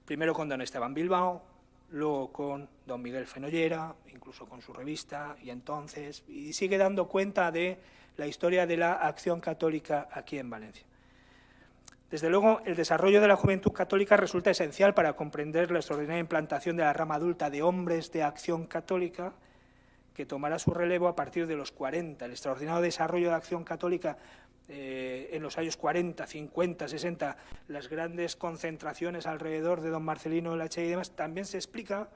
primero con don Esteban Bilbao, luego con don Miguel Fenollera, incluso con su revista, y sigue dando cuenta de la historia de la acción católica aquí en Valencia. Desde luego, el desarrollo de la juventud católica resulta esencial para comprender la extraordinaria implantación de la rama adulta de hombres de acción católica, que tomará su relevo a partir de los 40. El extraordinario desarrollo de la acción católica en los años 40, 50, 60, las grandes concentraciones alrededor de don Marcelino Lache y demás, también se explica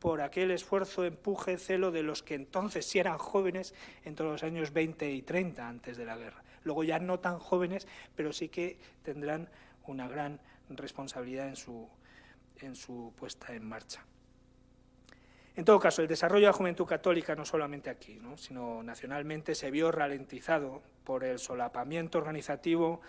por aquel esfuerzo, empuje, celo de los que entonces sí eran jóvenes entre los años 20 y 30 antes de la guerra. Luego ya no tan jóvenes, pero sí que tendrán una gran responsabilidad en su puesta en marcha. En todo caso, el desarrollo de la juventud católica, no solamente aquí, ¿no?, sino nacionalmente, se vio ralentizado por el solapamiento organizativo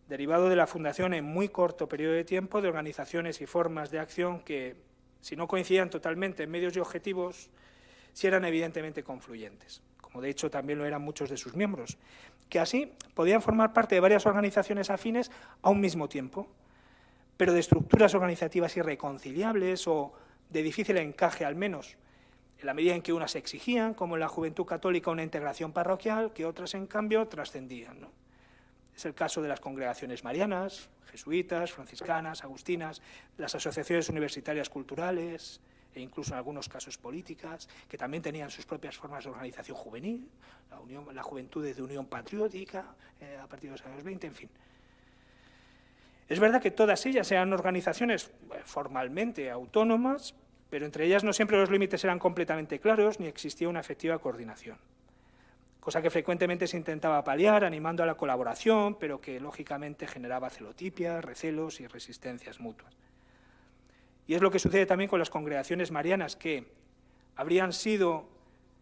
derivado de la fundación en muy corto periodo de tiempo de organizaciones y formas de acción que, si no coincidían totalmente en medios y objetivos, sí eran evidentemente confluyentes, como como de hecho también lo eran muchos de sus miembros, que así podían formar parte de varias organizaciones afines a un mismo tiempo, pero de estructuras organizativas irreconciliables o de difícil encaje al menos, en la medida en que unas exigían, como en la Juventud Católica, una integración parroquial, que otras, en cambio, trascendían, ¿no? Es el caso de las congregaciones marianas, jesuitas, franciscanas, agustinas, las asociaciones universitarias culturales e incluso en algunos casos políticas, que también tenían sus propias formas de organización juvenil, la Juventud de Unión Patriótica a partir de los años 20, en fin. Es verdad que todas ellas eran organizaciones formalmente autónomas, pero entre ellas no siempre los límites eran completamente claros ni existía una efectiva coordinación, cosa que frecuentemente se intentaba paliar animando a la colaboración, pero que lógicamente generaba celotipias, recelos y resistencias mutuas. Y es lo que sucede también con las congregaciones marianas, que habrían sido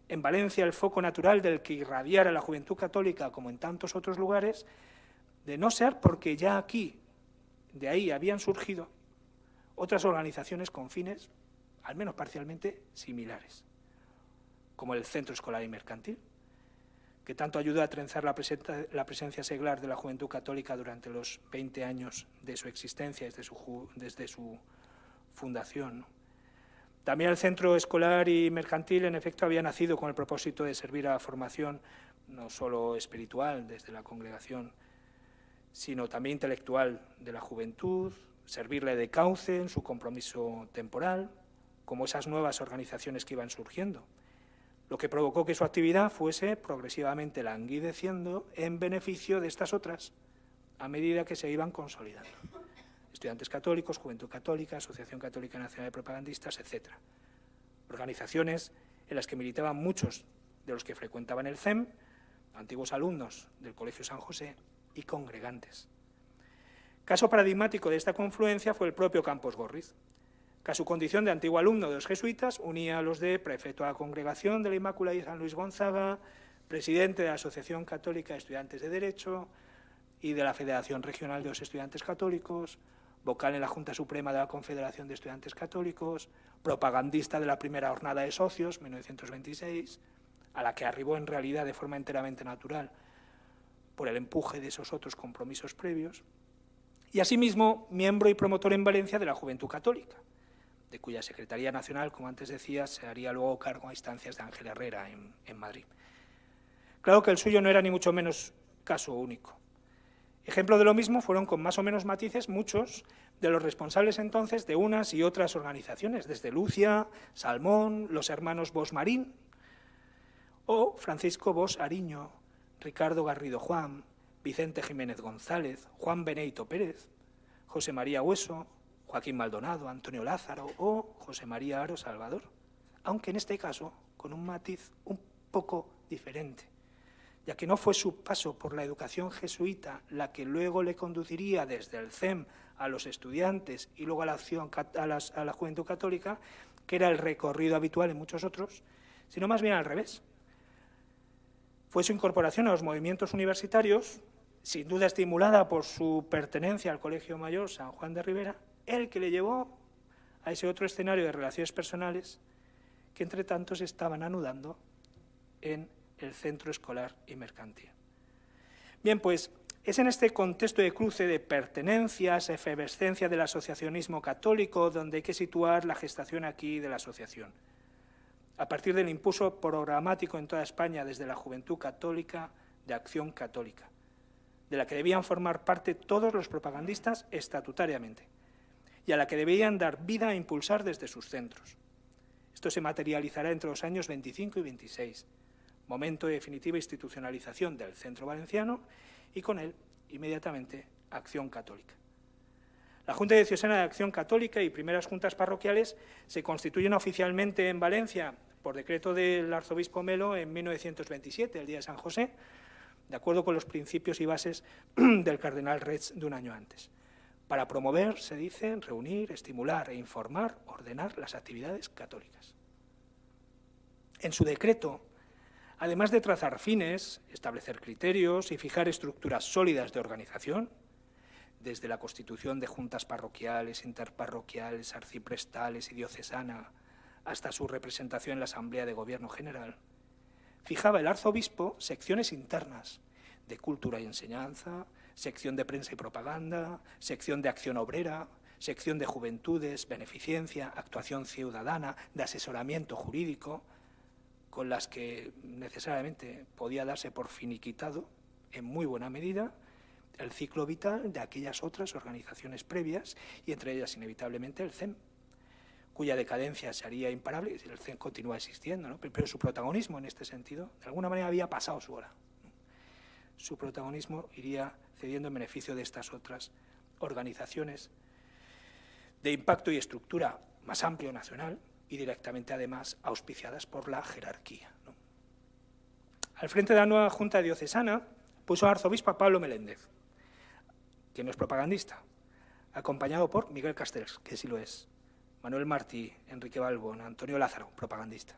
en Valencia el foco natural del que irradiara la Juventud Católica, como en tantos otros lugares, de no ser porque ya aquí, de ahí habían surgido otras organizaciones con fines, al menos parcialmente, similares, como el Centro Escolar y Mercantil, que tanto ayudó a trenzar la presencia seglar de la Juventud Católica durante los 20 años de su existencia, desde su fundación, ¿no? También el Centro Escolar y Mercantil, en efecto, había nacido con el propósito de servir a la formación no solo espiritual desde la congregación, sino también intelectual de la juventud, servirle de cauce en su compromiso temporal, como esas nuevas organizaciones que iban surgiendo, lo que provocó que su actividad fuese progresivamente languideciendo en beneficio de estas otras, a medida que se iban consolidando. Estudiantes católicos, Juventud Católica, Asociación Católica Nacional de Propagandistas, etc. Organizaciones en las que militaban muchos de los que frecuentaban el CEM, antiguos alumnos del Colegio San José y congregantes. Caso paradigmático de esta confluencia fue el propio Campos Gorriz, que a su condición de antiguo alumno de los jesuitas unía a los de prefecto a la Congregación de la Inmaculada y San Luis Gonzaga, presidente de la Asociación Católica de Estudiantes de Derecho y de la Federación Regional de los Estudiantes Católicos, vocal en la Junta Suprema de la Confederación de Estudiantes Católicos, propagandista de la primera jornada de socios, 1926, a la que arribó en realidad de forma enteramente natural por el empuje de esos otros compromisos previos, y asimismo miembro y promotor en Valencia de la Juventud Católica, de cuya Secretaría Nacional, como antes decía, se haría luego cargo a instancias de Ángel Herrera en Madrid. Claro que el suyo no era ni mucho menos caso único. Ejemplo de lo mismo fueron, con más o menos matices, muchos de los responsables entonces de unas y otras organizaciones, desde Lucia, Salmón, los hermanos Bosch Marín, o Francisco Bosch Ariño, Ricardo Garrido Juan, Vicente Jiménez González, Juan Beneito Pérez, José María Hueso, Joaquín Maldonado, Antonio Lázaro o José María Aro Salvador, aunque en este caso con un matiz un poco diferente, ya que no fue su paso por la educación jesuita la que luego le conduciría desde el CEM a los estudiantes y luego a la Juventud Católica, que era el recorrido habitual en muchos otros, sino más bien al revés. Fue su incorporación a los movimientos universitarios, sin duda estimulada por su pertenencia al Colegio Mayor San Juan de Ribera, el que le llevó a ese otro escenario de relaciones personales que entre tanto se estaban anudando en el Centro Escolar y Mercantil. Bien, pues es en este contexto de cruce de pertenencias, efervescencia del asociacionismo católico, donde hay que situar la gestación aquí de la asociación. A partir del impulso programático en toda España desde la Juventud Católica de Acción Católica, de la que debían formar parte todos los propagandistas estatutariamente y a la que debían dar vida e impulsar desde sus centros. Esto se materializará entre los años 25 y 26, momento de definitiva institucionalización del Centro Valenciano y con él, inmediatamente, Acción Católica. La Junta Diocesana de Acción Católica y primeras juntas parroquiales se constituyen oficialmente en Valencia por decreto del arzobispo Melo en 1927, el día de San José, de acuerdo con los principios y bases del cardenal Retz de un año antes, para promover, se dice, reunir, estimular e informar, ordenar las actividades católicas. En su decreto, además de trazar fines, establecer criterios y fijar estructuras sólidas de organización, desde la constitución de juntas parroquiales, interparroquiales, arciprestales y diocesana, hasta su representación en la Asamblea de Gobierno General, fijaba el arzobispo secciones internas de cultura y enseñanza, sección de prensa y propaganda, sección de acción obrera, sección de juventudes, beneficencia, actuación ciudadana, de asesoramiento jurídico, con las que necesariamente podía darse por finiquitado, en muy buena medida, el ciclo vital de aquellas otras organizaciones previas, y entre ellas inevitablemente el CEM, cuya decadencia se haría imparable. El CEM continúa existiendo, ¿no? Pero su protagonismo en este sentido, de alguna manera, había pasado su hora. Su protagonismo iría cediendo en beneficio de estas otras organizaciones de impacto y estructura más amplio nacional y directamente, además, auspiciadas por la jerarquía, ¿no? Al frente de la nueva Junta Diocesana puso al arzobispo Pablo Meléndez, que no es propagandista, acompañado por Miguel Castells, que sí lo es, Manuel Martí, Enrique Balbón, Antonio Lázaro, propagandista,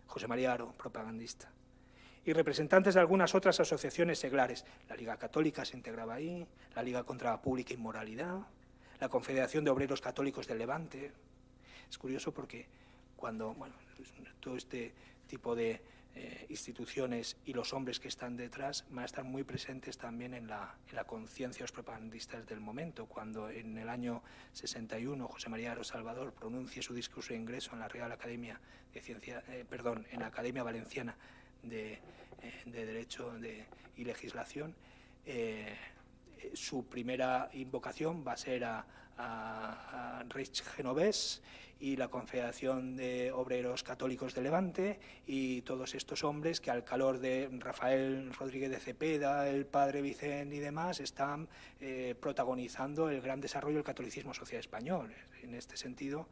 José María Aro, propagandista, y representantes de algunas otras asociaciones seglares. La Liga Católica se integraba ahí, la Liga contra la Pública Inmoralidad, la Confederación de Obreros Católicos del Levante. Es curioso porque cuando, bueno, todo este tipo de instituciones y los hombres que están detrás van a estar muy presentes también en la conciencia de los propagandistas del momento. Cuando en el año 61 José María Aro Salvador pronuncie su discurso de ingreso en la Real Academia de Ciencia, en la Academia Valenciana de Derecho y Legislación, su primera invocación va a ser a Reich Genovés y la Confederación de Obreros Católicos de Levante, y todos estos hombres que, al calor de Rafael Rodríguez de Cepeda, el padre Vicente y demás, están protagonizando el gran desarrollo del catolicismo social español. En este sentido,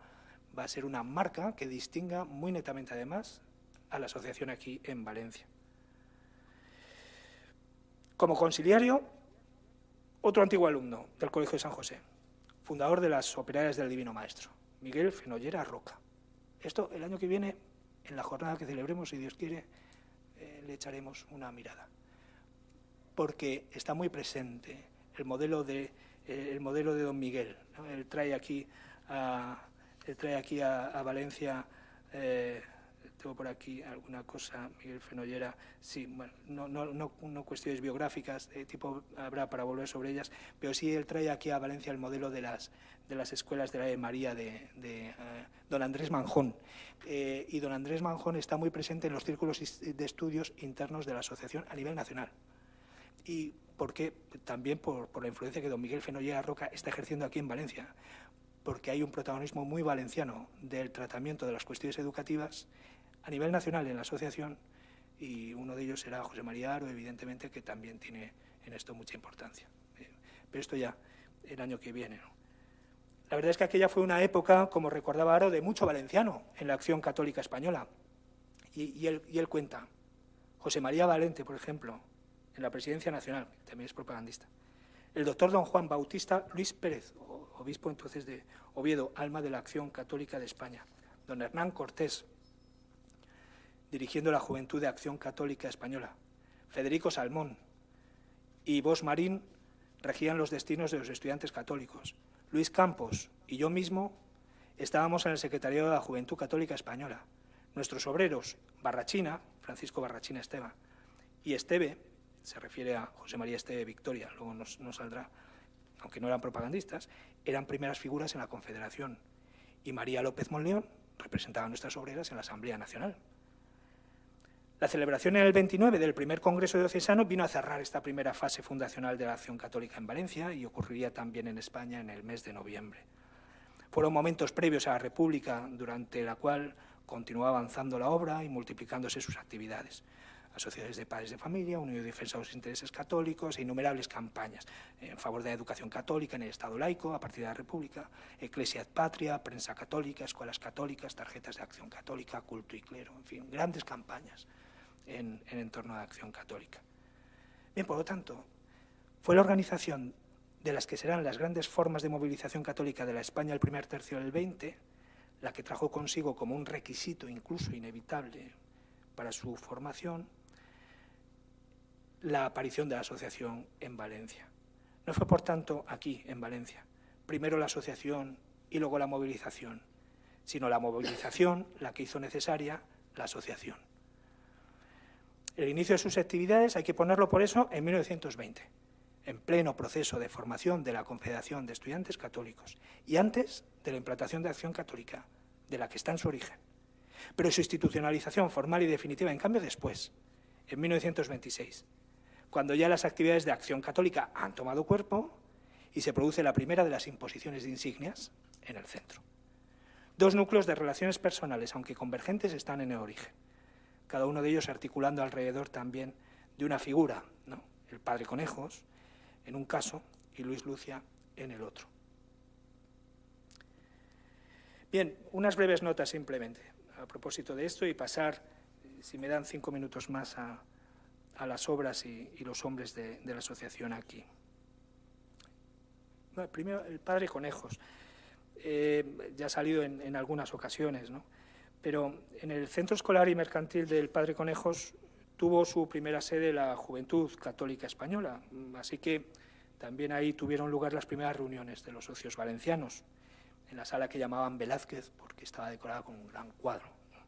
va a ser una marca que distinga muy netamente, además, a la asociación aquí en Valencia. Como conciliario, otro antiguo alumno del Colegio de San José, fundador de las Operarias del Divino Maestro, Miguel Fenollera Roca. Esto, el año que viene, en la jornada que celebremos, si Dios quiere, le echaremos una mirada, porque está muy presente el modelo de don Miguel, ¿no? Él trae aquí a Valencia, tengo por aquí alguna cosa, Miguel Fenollera, sí, bueno, no cuestiones biográficas, tipo habrá para volver sobre ellas, pero sí él trae aquí a Valencia el modelo de las escuelas de la Ave María de don Andrés Manjón. Y don Andrés Manjón está muy presente en los círculos de estudios internos de la asociación a nivel nacional. Y porque también por la influencia que don Miguel Fenollera Roca está ejerciendo aquí en Valencia, porque hay un protagonismo muy valenciano del tratamiento de las cuestiones educativas a nivel nacional en la asociación, y uno de ellos será José María Aro, evidentemente, que también tiene en esto mucha importancia. Pero esto ya el año que viene, ¿no? La verdad es que aquella fue una época, como recordaba Aro, de mucho valenciano en la acción católica española. Y él cuenta, José María Valente, por ejemplo, en la Presidencia Nacional, que también es propagandista, el doctor don Juan Bautista Luis Pérez, obispo entonces de Oviedo, alma de la acción católica de España, don Hernán Cortés, dirigiendo la Juventud de Acción Católica Española, Federico Salmón y Bosch Marín regían los destinos de los estudiantes católicos. Luis Campos y yo mismo estábamos en el Secretariado de la Juventud Católica Española. Nuestros obreros, Barrachina, Francisco Barrachina Esteban, y Esteve, se refiere a José María Esteve Victoria, luego nos saldrá, aunque no eran propagandistas, eran primeras figuras en la Confederación. Y María López Monleón representaba a nuestras obreras en la Asamblea Nacional. La celebración en el 29 del primer Congreso Diocesano vino a cerrar esta primera fase fundacional de la acción católica en Valencia, y ocurriría también en España en el mes de noviembre. Fueron momentos previos a la República, durante la cual continuó avanzando la obra y multiplicándose sus actividades. Asociaciones de padres de familia, Unión de Defensa de los Intereses Católicos e innumerables campañas en favor de la educación católica en el Estado laico a partir de la República, Ecclesia et Patria, prensa católica, escuelas católicas, tarjetas de acción católica, culto y clero, en fin, grandes campañas en entorno a la acción católica. Bien, por lo tanto, fue la organización de las que serán las grandes formas de movilización católica de la España del primer tercio del 20, la que trajo consigo como un requisito incluso inevitable para su formación la aparición de la asociación en Valencia. No fue, por tanto, aquí, en Valencia, primero la asociación y luego la movilización, sino la movilización la que hizo necesaria la asociación. El inicio de sus actividades hay que ponerlo por eso en 1920, en pleno proceso de formación de la Confederación de Estudiantes Católicos y antes de la implantación de Acción Católica, de la que está en su origen. Pero su institucionalización formal y definitiva, en cambio, después, en 1926, cuando ya las actividades de Acción Católica han tomado cuerpo y se produce la primera de las imposiciones de insignias en el centro. Dos núcleos de relaciones personales, aunque convergentes, están en el origen, cada uno de ellos articulando alrededor también de una figura, ¿no? El padre Conejos, en un caso, y Luis Lucia en el otro. Bien, unas breves notas simplemente a propósito de esto y pasar, si me dan 5 minutos más, a las obras y los hombres de la asociación aquí. Bueno, primero, el padre Conejos. Ya ha salido en algunas ocasiones, ¿no? Pero en el Centro Escolar y Mercantil del Padre Conejos tuvo su primera sede la Juventud Católica Española, así que también ahí tuvieron lugar las primeras reuniones de los socios valencianos, en la sala que llamaban Velázquez, porque estaba decorada con un gran cuadro, ¿no?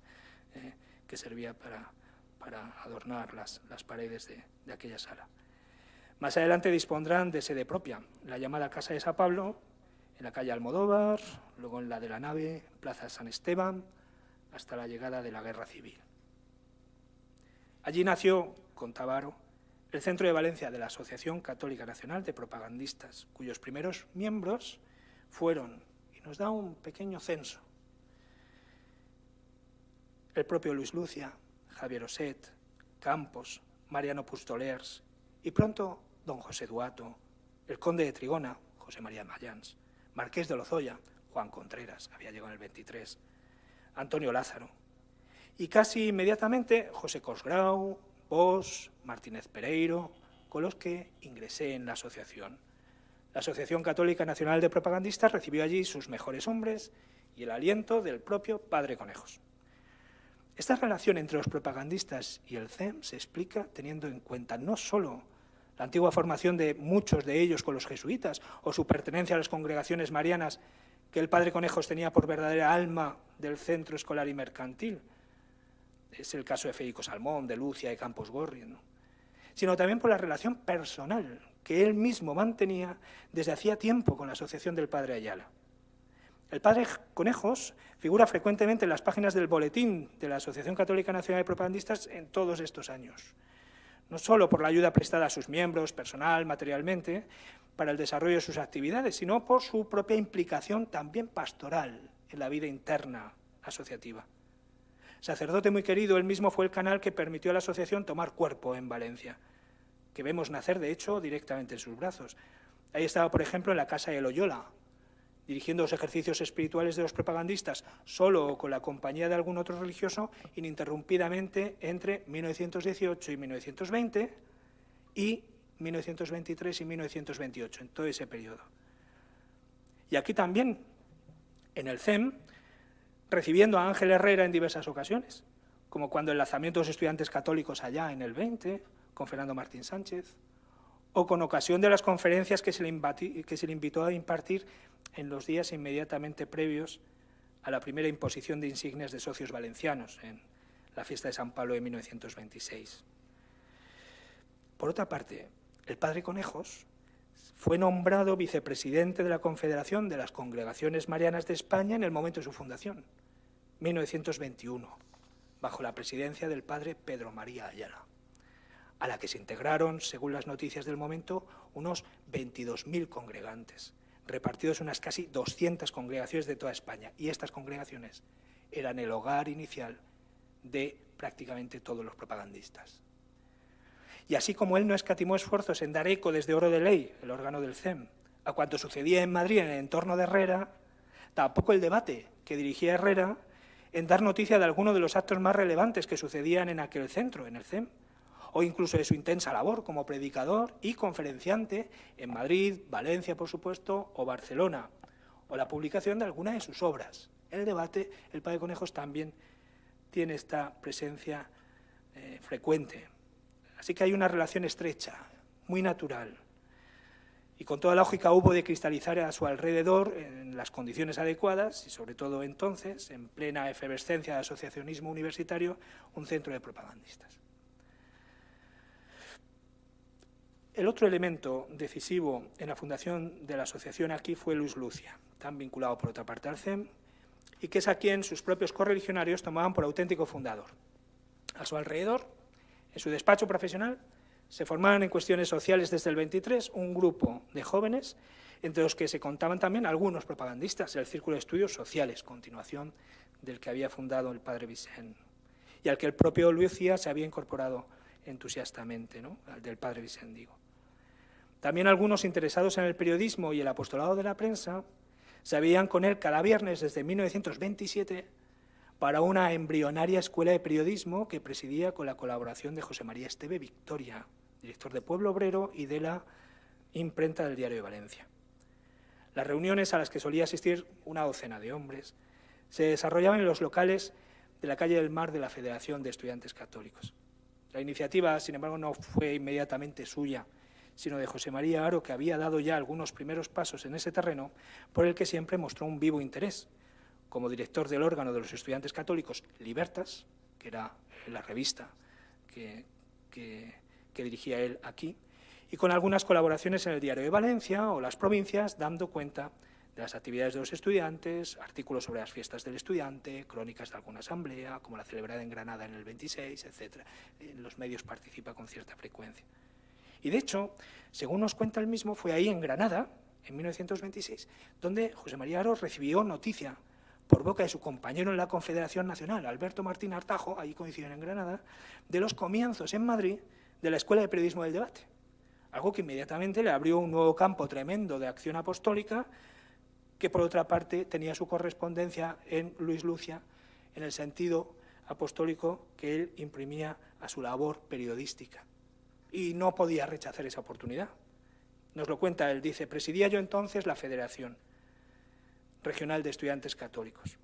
Que servía para adornar las paredes de aquella sala. Más adelante dispondrán de sede propia, la llamada Casa de San Pablo, en la calle Almodóvar, luego en la de la Nave, Plaza San Esteban, hasta la llegada de la Guerra Civil. Allí nació, contaba Haro, el Centro de Valencia de la Asociación Católica Nacional de Propagandistas, cuyos primeros miembros fueron, y nos da un pequeño censo, el propio Luis Lucia, Javier Oset, Campos, Mariano Pustolers y pronto don José Duato, el conde de Trigona, José María Mayans, Marqués de Lozoya, Juan Contreras, había llegado en el 23, Antonio Lázaro, y casi inmediatamente José Cosgrau, Bosch, Martínez Pereiro, con los que ingresé en la asociación. La Asociación Católica Nacional de Propagandistas recibió allí sus mejores hombres y el aliento del propio padre Conejos. Esta relación entre los propagandistas y el CEM se explica teniendo en cuenta no solo la antigua formación de muchos de ellos con los jesuitas o su pertenencia a las congregaciones marianas que el padre Conejos tenía por verdadera alma del Centro Escolar y Mercantil, es el caso de Federico Salmón, de Lucia y Campos Gorri, ¿no? Sino también por la relación personal que él mismo mantenía desde hacía tiempo con la asociación del padre Ayala. El padre Conejos figura frecuentemente en las páginas del boletín de la Asociación Católica Nacional de Propagandistas en todos estos años, no solo por la ayuda prestada a sus miembros, personal, materialmente, para el desarrollo de sus actividades, sino por su propia implicación también pastoral en la vida interna asociativa. Sacerdote muy querido, él mismo fue el canal que permitió a la asociación tomar cuerpo en Valencia, que vemos nacer, de hecho, directamente en sus brazos. Ahí estaba, por ejemplo, en la casa de Loyola, dirigiendo los ejercicios espirituales de los propagandistas, solo o con la compañía de algún otro religioso, ininterrumpidamente entre 1918 y 1920 y 1923 y 1928, en todo ese periodo. Y aquí también, en el CEM, recibiendo a Ángel Herrera en diversas ocasiones, como cuando el lanzamiento de los estudiantes católicos allá en el 20, con Fernando Martín Sánchez, o con ocasión de las conferencias que se le invitó a impartir en los días inmediatamente previos a la primera imposición de insignias de socios valencianos, en la fiesta de San Pablo de 1926. Por otra parte, el padre Conejos fue nombrado vicepresidente de la Confederación de las Congregaciones Marianas de España en el momento de su fundación, 1921, bajo la presidencia del padre Pedro María Ayala, a la que se integraron, según las noticias del momento, unos 22.000 congregantes, repartidos en unas casi 200 congregaciones de toda España. Y estas congregaciones eran el hogar inicial de prácticamente todos los propagandistas. Y así como él no escatimó esfuerzos en dar eco desde Oro de Ley, el órgano del CEM, a cuanto sucedía en Madrid en el entorno de Herrera, tampoco el debate que dirigía Herrera en dar noticia de alguno de los actos más relevantes que sucedían en aquel centro, en el CEM, o incluso de su intensa labor como predicador y conferenciante en Madrid, Valencia, por supuesto, o Barcelona, o la publicación de alguna de sus obras. En el debate, el padre Conejos también tiene esta presencia frecuente. Así que hay una relación estrecha, muy natural, y con toda lógica hubo de cristalizar a su alrededor, en las condiciones adecuadas, y sobre todo entonces, en plena efervescencia de asociacionismo universitario, un centro de propagandistas. El otro elemento decisivo en la fundación de la asociación aquí fue Luis Lucia, tan vinculado por otra parte al CEM, y que es a quien sus propios correligionarios tomaban por auténtico fundador. A su alrededor, en su despacho profesional, se formaban en cuestiones sociales desde el 23 un grupo de jóvenes, entre los que se contaban también algunos propagandistas, el Círculo de Estudios Sociales, continuación del que había fundado el padre Vicent, y al que el propio Lucia se había incorporado entusiastamente, ¿no? Al del padre Vicent, digo. También algunos interesados en el periodismo y el apostolado de la prensa se veían con él cada viernes desde 1927 para una embrionaria escuela de periodismo que presidía con la colaboración de José María Esteve Victoria, director de Pueblo Obrero y de la imprenta del Diario de Valencia. Las reuniones a las que solía asistir una docena de hombres se desarrollaban en los locales de la calle del Mar de la Federación de Estudiantes Católicos. La iniciativa, sin embargo, no fue inmediatamente suya, sino de José María Haro, que había dado ya algunos primeros pasos en ese terreno, por el que siempre mostró un vivo interés, como director del órgano de los estudiantes católicos Libertas, que era la revista que dirigía él aquí, y con algunas colaboraciones en el Diario de Valencia o Las Provincias, dando cuenta de las actividades de los estudiantes, artículos sobre las fiestas del estudiante, crónicas de alguna asamblea, como la celebrada en Granada en el 26, etc. En los medios participa con cierta frecuencia. Y de hecho, según nos cuenta él mismo, fue ahí en Granada, en 1926, donde José María Haro recibió noticia por boca de su compañero en la Confederación Nacional, Alberto Martín Artajo, ahí coinciden en Granada, de los comienzos en Madrid de la Escuela de Periodismo del Debate, algo que inmediatamente le abrió un nuevo campo tremendo de acción apostólica, que por otra parte tenía su correspondencia en Luis Lucia, en el sentido apostólico que él imprimía a su labor periodística. Y no podía rechazar esa oportunidad. Nos lo cuenta él, dice: presidía yo entonces la Federación Regional de Estudiantes Católicos.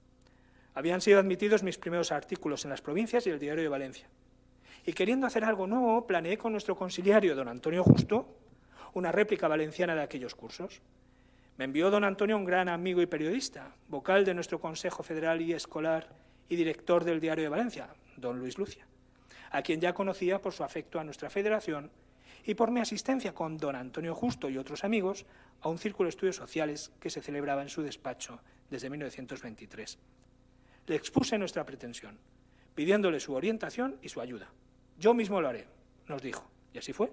Habían sido admitidos mis primeros artículos en Las Provincias y el Diario de Valencia. Y queriendo hacer algo nuevo, planeé con nuestro consiliario, don Antonio Justo, una réplica valenciana de aquellos cursos. Me envió don Antonio un gran amigo y periodista, vocal de nuestro Consejo Federal y Escolar y director del Diario de Valencia, don Luis Lucia, a quien ya conocía por su afecto a nuestra federación y por mi asistencia con don Antonio Justo y otros amigos a un círculo de estudios sociales que se celebraba en su despacho desde 1923. Le expuse nuestra pretensión, pidiéndole su orientación y su ayuda. Yo mismo lo haré, nos dijo, y así fue.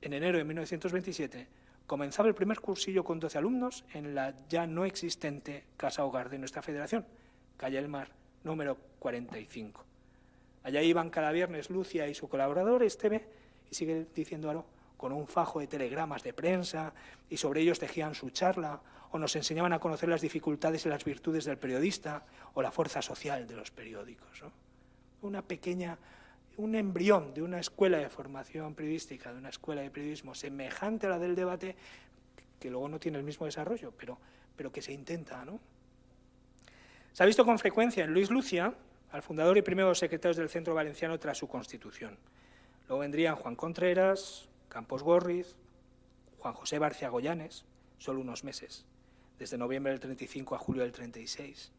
En enero de 1927 comenzaba el primer cursillo con 12 alumnos en la ya no existente Casa Hogar de nuestra federación, calle El Mar, número 45. Allá iban cada viernes Lucia y su colaborador Esteve, y sigue diciendo Haro, con un fajo de telegramas de prensa, y sobre ellos tejían su charla, o nos enseñaban a conocer las dificultades y las virtudes del periodista, o la fuerza social de los periódicos, ¿no? Un embrión de una escuela de formación periodística, de una escuela de periodismo semejante a la del debate, que luego no tiene el mismo desarrollo, pero que se intenta, ¿no? Se ha visto con frecuencia en Luis Lucia, al fundador y primero secretarios del Centro Valenciano tras su constitución. Luego vendrían Juan Contreras, Campos Gorriz, Juan José Barcia Goyanes, solo unos meses, desde noviembre del 35 a julio del 36.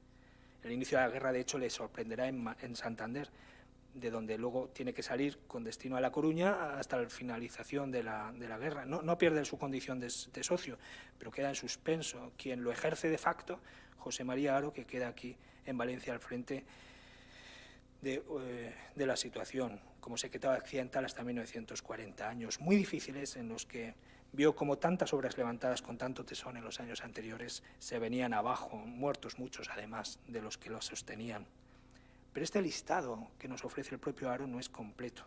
El inicio de la guerra, de hecho, le sorprenderá en Santander, de donde luego tiene que salir con destino a La Coruña hasta la finalización de la guerra. No pierde su condición de socio, pero queda en suspenso. Quien lo ejerce de facto, José María Haro, que queda aquí en Valencia al frente de la situación, como secretario accidental hasta 1940, años muy difíciles en los que vio como tantas obras levantadas con tanto tesón en los años anteriores se venían abajo, muertos muchos además de los que los sostenían. Pero este listado que nos ofrece el propio Haro no es completo.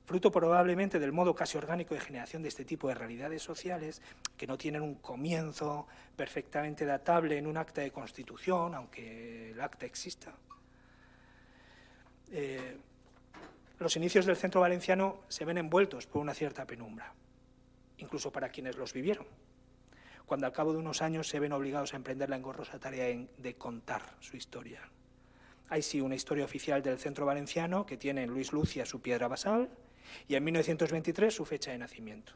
Fruto probablemente del modo casi orgánico de generación de este tipo de realidades sociales, que no tienen un comienzo perfectamente datable en un acta de constitución, aunque el acta exista. Los inicios del Centro Valenciano se ven envueltos por una cierta penumbra, incluso para quienes los vivieron, cuando al cabo de unos años se ven obligados a emprender la engorrosa tarea de contar su historia. Hay sí una historia oficial del Centro Valenciano que tiene en Luis Lucia su piedra basal y en 1923 su fecha de nacimiento,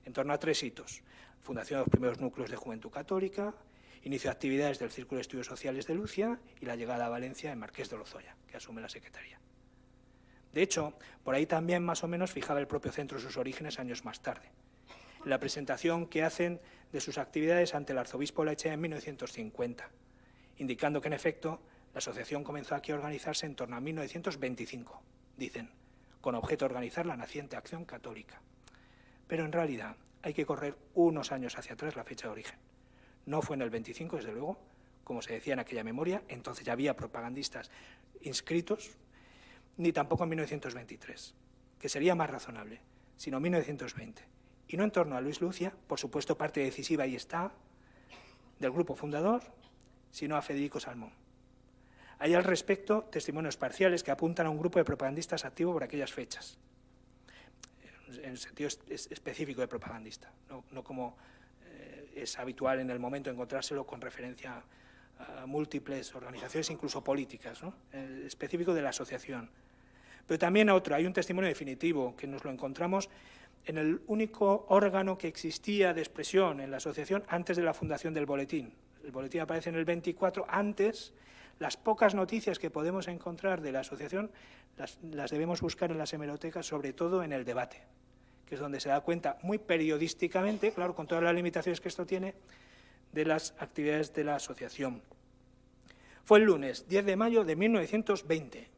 en torno a 3 hitos: fundación de los primeros núcleos de Juventud Católica, inicio de actividades del Círculo de Estudios Sociales de Lucia y la llegada a Valencia de Marqués de Lozoya, que asume la secretaría. De hecho, por ahí también más o menos fijaba el propio centro sus orígenes años más tarde. en la presentación que hacen de sus actividades ante el arzobispo Laechea en 1950, indicando que, en efecto, la asociación comenzó aquí a organizarse en torno a 1925, dicen, con objeto de organizar la naciente Acción Católica. Pero en realidad hay que correr unos años hacia atrás la fecha de origen. No fue en el 25, desde luego, como se decía en aquella memoria, entonces ya había propagandistas inscritos, ni tampoco en 1923, que sería más razonable, sino en 1920. Y no en torno a Luis Lucia, por supuesto parte decisiva ahí está, del grupo fundador, sino a Federico Salmón. Hay al respecto testimonios parciales que apuntan a un grupo de propagandistas activo por aquellas fechas, en el sentido específico de propagandista, no como es habitual en el momento encontrárselo con referencia a múltiples organizaciones, incluso políticas, ¿no? Específico de la asociación. Pero también hay un testimonio definitivo que nos lo encontramos en el único órgano que existía de expresión en la asociación antes de la fundación del boletín. El boletín aparece en el 24, antes las pocas noticias que podemos encontrar de la asociación las debemos buscar en las hemerotecas, sobre todo en el debate, que es donde se da cuenta muy periodísticamente, claro, con todas las limitaciones que esto tiene, de las actividades de la asociación. Fue el lunes 10 de mayo de 1920,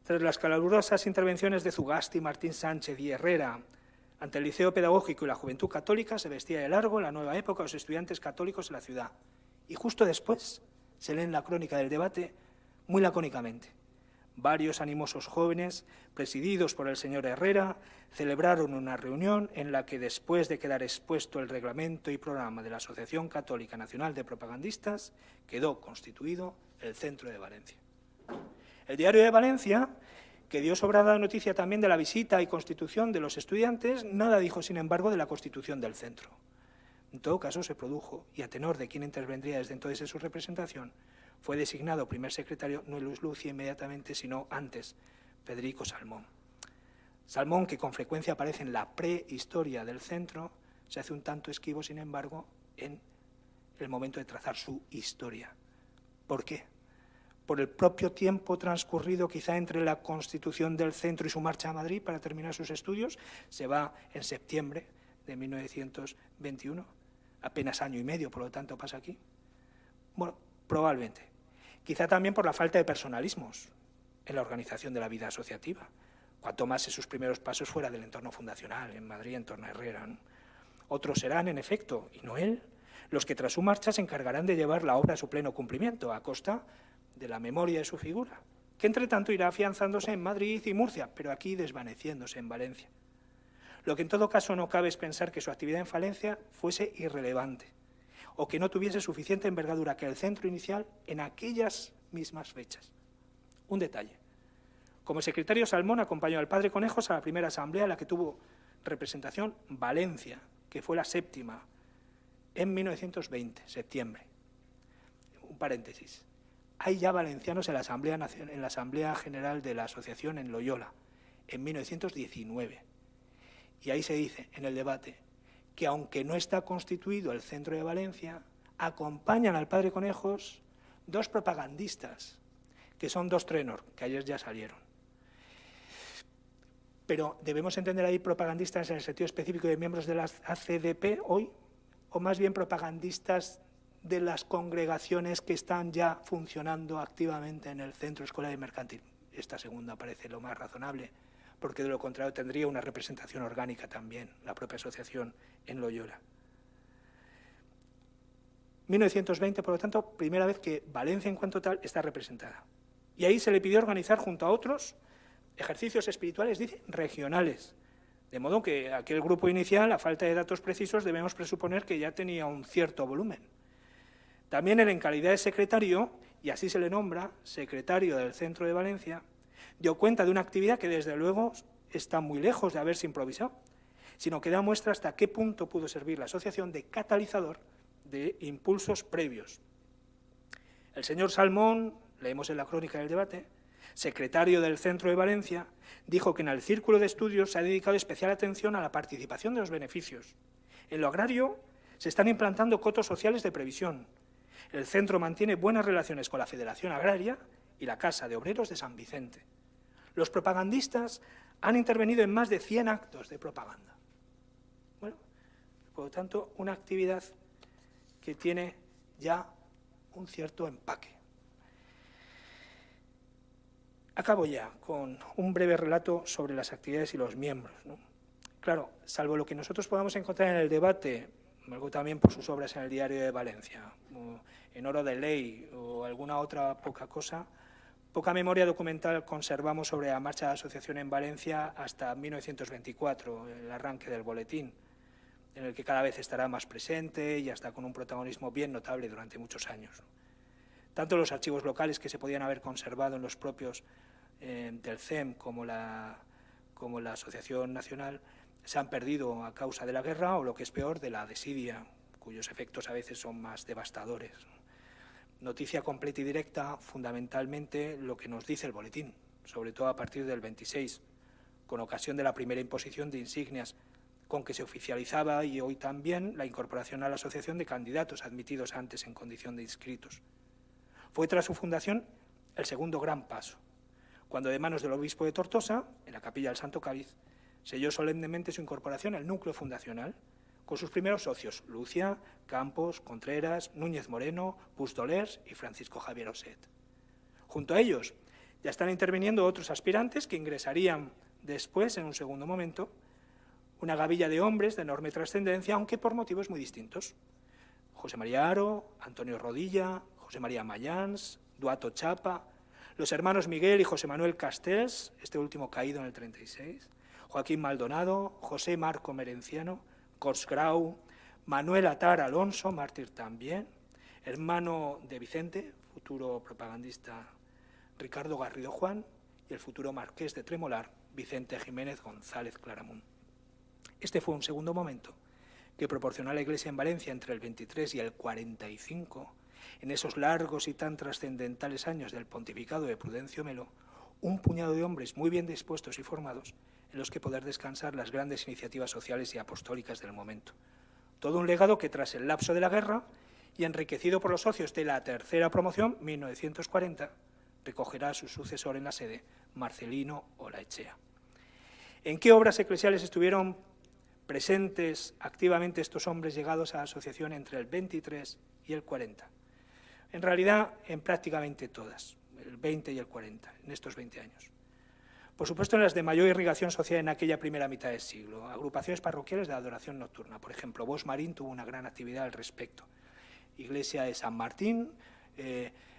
tras las calurosas intervenciones de Zugasti, Martín Sánchez y Herrera ante el Liceo Pedagógico y la Juventud Católica, se vestía de largo la nueva época de los estudiantes católicos en la ciudad. Y justo después se lee en la crónica del debate muy lacónicamente. Varios animosos jóvenes, presididos por el señor Herrera, celebraron una reunión en la que, después de quedar expuesto el reglamento y programa de la Asociación Católica Nacional de Propagandistas, quedó constituido el Centro de Valencia. El Diario de Valencia, que dio sobrada noticia también de la visita y constitución de los estudiantes, nada dijo, sin embargo, de la constitución del centro. En todo caso, se produjo, y a tenor de quien intervendría desde entonces en su representación, fue designado primer secretario no Luis Lucia inmediatamente, sino antes, Federico Salmón. Salmón, que con frecuencia aparece en la prehistoria del centro, se hace un tanto esquivo, sin embargo, en el momento de trazar su historia. ¿Por qué? Por el propio tiempo transcurrido quizá entre la constitución del centro y su marcha a Madrid para terminar sus estudios. Se va en septiembre de 1921, apenas año y medio, por lo tanto, pasa aquí. Bueno, probablemente. Quizá también por la falta de personalismos en la organización de la vida asociativa, cuanto más en sus primeros pasos fuera del entorno fundacional, en Madrid, en torno a Herrera, ¿no? Otros serán, en efecto, y no él, los que tras su marcha se encargarán de llevar la obra a su pleno cumplimiento, a costa de la memoria de su figura, que entre tanto irá afianzándose en Madrid y Murcia, pero aquí desvaneciéndose en Valencia. Lo que en todo caso no cabe es pensar que su actividad en Valencia fuese irrelevante, o que no tuviese suficiente envergadura que el centro inicial en aquellas mismas fechas. Un detalle. Como secretario, Salmón acompañó al padre Conejos a la primera asamblea en la que tuvo representación Valencia, que fue la séptima, en 1920, septiembre. Un paréntesis. Hay ya valencianos en la Asamblea General de la Asociación en Loyola, en 1919. Y ahí se dice, en el debate, que aunque no está constituido el centro de Valencia, acompañan al padre Conejos dos propagandistas, que son dos Trenor, que ayer ya salieron. Pero debemos entender ahí propagandistas en el sentido específico de miembros de la ACDP hoy, o más bien propagandistas de las congregaciones que están ya funcionando activamente en el Centro Escolar y Mercantil. Esta segunda parece lo más razonable, porque de lo contrario tendría una representación orgánica también, la propia asociación en Loyola. 1920, por lo tanto, primera vez que Valencia en cuanto tal está representada. Y ahí se le pidió organizar junto a otros ejercicios espirituales, dice, regionales. De modo que aquel grupo inicial, a falta de datos precisos, debemos presuponer que ya tenía un cierto volumen. También él, en calidad de secretario, y así se le nombra, secretario del Centro de Valencia, dio cuenta de una actividad que desde luego está muy lejos de haberse improvisado, sino que da muestra hasta qué punto pudo servir la asociación de catalizador de impulsos previos. El señor Salmón, leemos en la crónica del debate, secretario del Centro de Valencia, dijo que en el círculo de estudios se ha dedicado especial atención a la participación de los beneficios. En lo agrario se están implantando cotos sociales de previsión. El centro mantiene buenas relaciones con la Federación Agraria y la Casa de Obreros de San Vicente. Los propagandistas han intervenido en más de 100 actos de propaganda. Bueno, Por lo tanto, una actividad que tiene ya un cierto empaque. Acabo ya con un breve relato sobre las actividades y los miembros, ¿no? Claro, salvo lo que nosotros podamos encontrar en el debate, algo también por sus obras en el Diario de Valencia, en Oro de Ley o alguna otra poca cosa, poca memoria documental conservamos sobre la marcha de la asociación en Valencia hasta 1924, el arranque del boletín, en el que cada vez estará más presente y hasta con un protagonismo bien notable durante muchos años. Tanto los archivos locales que se podían haber conservado en los propios del CEM como la Asociación Nacional se han perdido a causa de la guerra o, lo que es peor, de la desidia, cuyos efectos a veces son más devastadores. Noticia completa y directa, fundamentalmente, lo que nos dice el boletín, sobre todo a partir del 26, con ocasión de la primera imposición de insignias, con que se oficializaba, y hoy también, la incorporación a la asociación de candidatos admitidos antes en condición de inscritos. Fue tras su fundación el segundo gran paso, cuando de manos del obispo de Tortosa, en la capilla del Santo Cáliz, selló solemnemente su incorporación al núcleo fundacional, con sus primeros socios, Lucia, Campos, Contreras, Núñez Moreno, Pustolers y Francisco Javier Oset. Junto a ellos ya están interviniendo otros aspirantes que ingresarían después, en un segundo momento, una gavilla de hombres de enorme trascendencia, aunque por motivos muy distintos. José María Haro, Antonio Rodilla, José María Mayans, Duato Chapa, los hermanos Miguel y José Manuel Castells, este último caído en el 36, Joaquín Maldonado, José Marco Merenciano, Corsgrau, Manuel Atar Alonso, mártir también, hermano de Vicente, futuro propagandista Ricardo Garrido Juan, y el futuro marqués de Tremolar, Vicente Jiménez González Claramunt. Este fue un segundo momento que proporcionó a la Iglesia en Valencia entre el 23 y el 45, en esos largos y tan trascendentales años del pontificado de Prudencio Melo, un puñado de hombres muy bien dispuestos y formados en los que poder descansar las grandes iniciativas sociales y apostólicas del momento. Todo un legado que, tras el lapso de la guerra y enriquecido por los socios de la tercera promoción, 1940, recogerá a su sucesor en la sede, Marcelino Olaechea. ¿En qué obras eclesiales estuvieron presentes activamente estos hombres llegados a la asociación entre el 23 y el 40? En realidad, en prácticamente todas, el 20 y el 40, en estos 20 años. Por supuesto, en las de mayor irrigación social en aquella primera mitad del siglo. Agrupaciones parroquiales de adoración nocturna. Por ejemplo, Bos Marín tuvo una gran actividad al respecto. Iglesia de San Martín,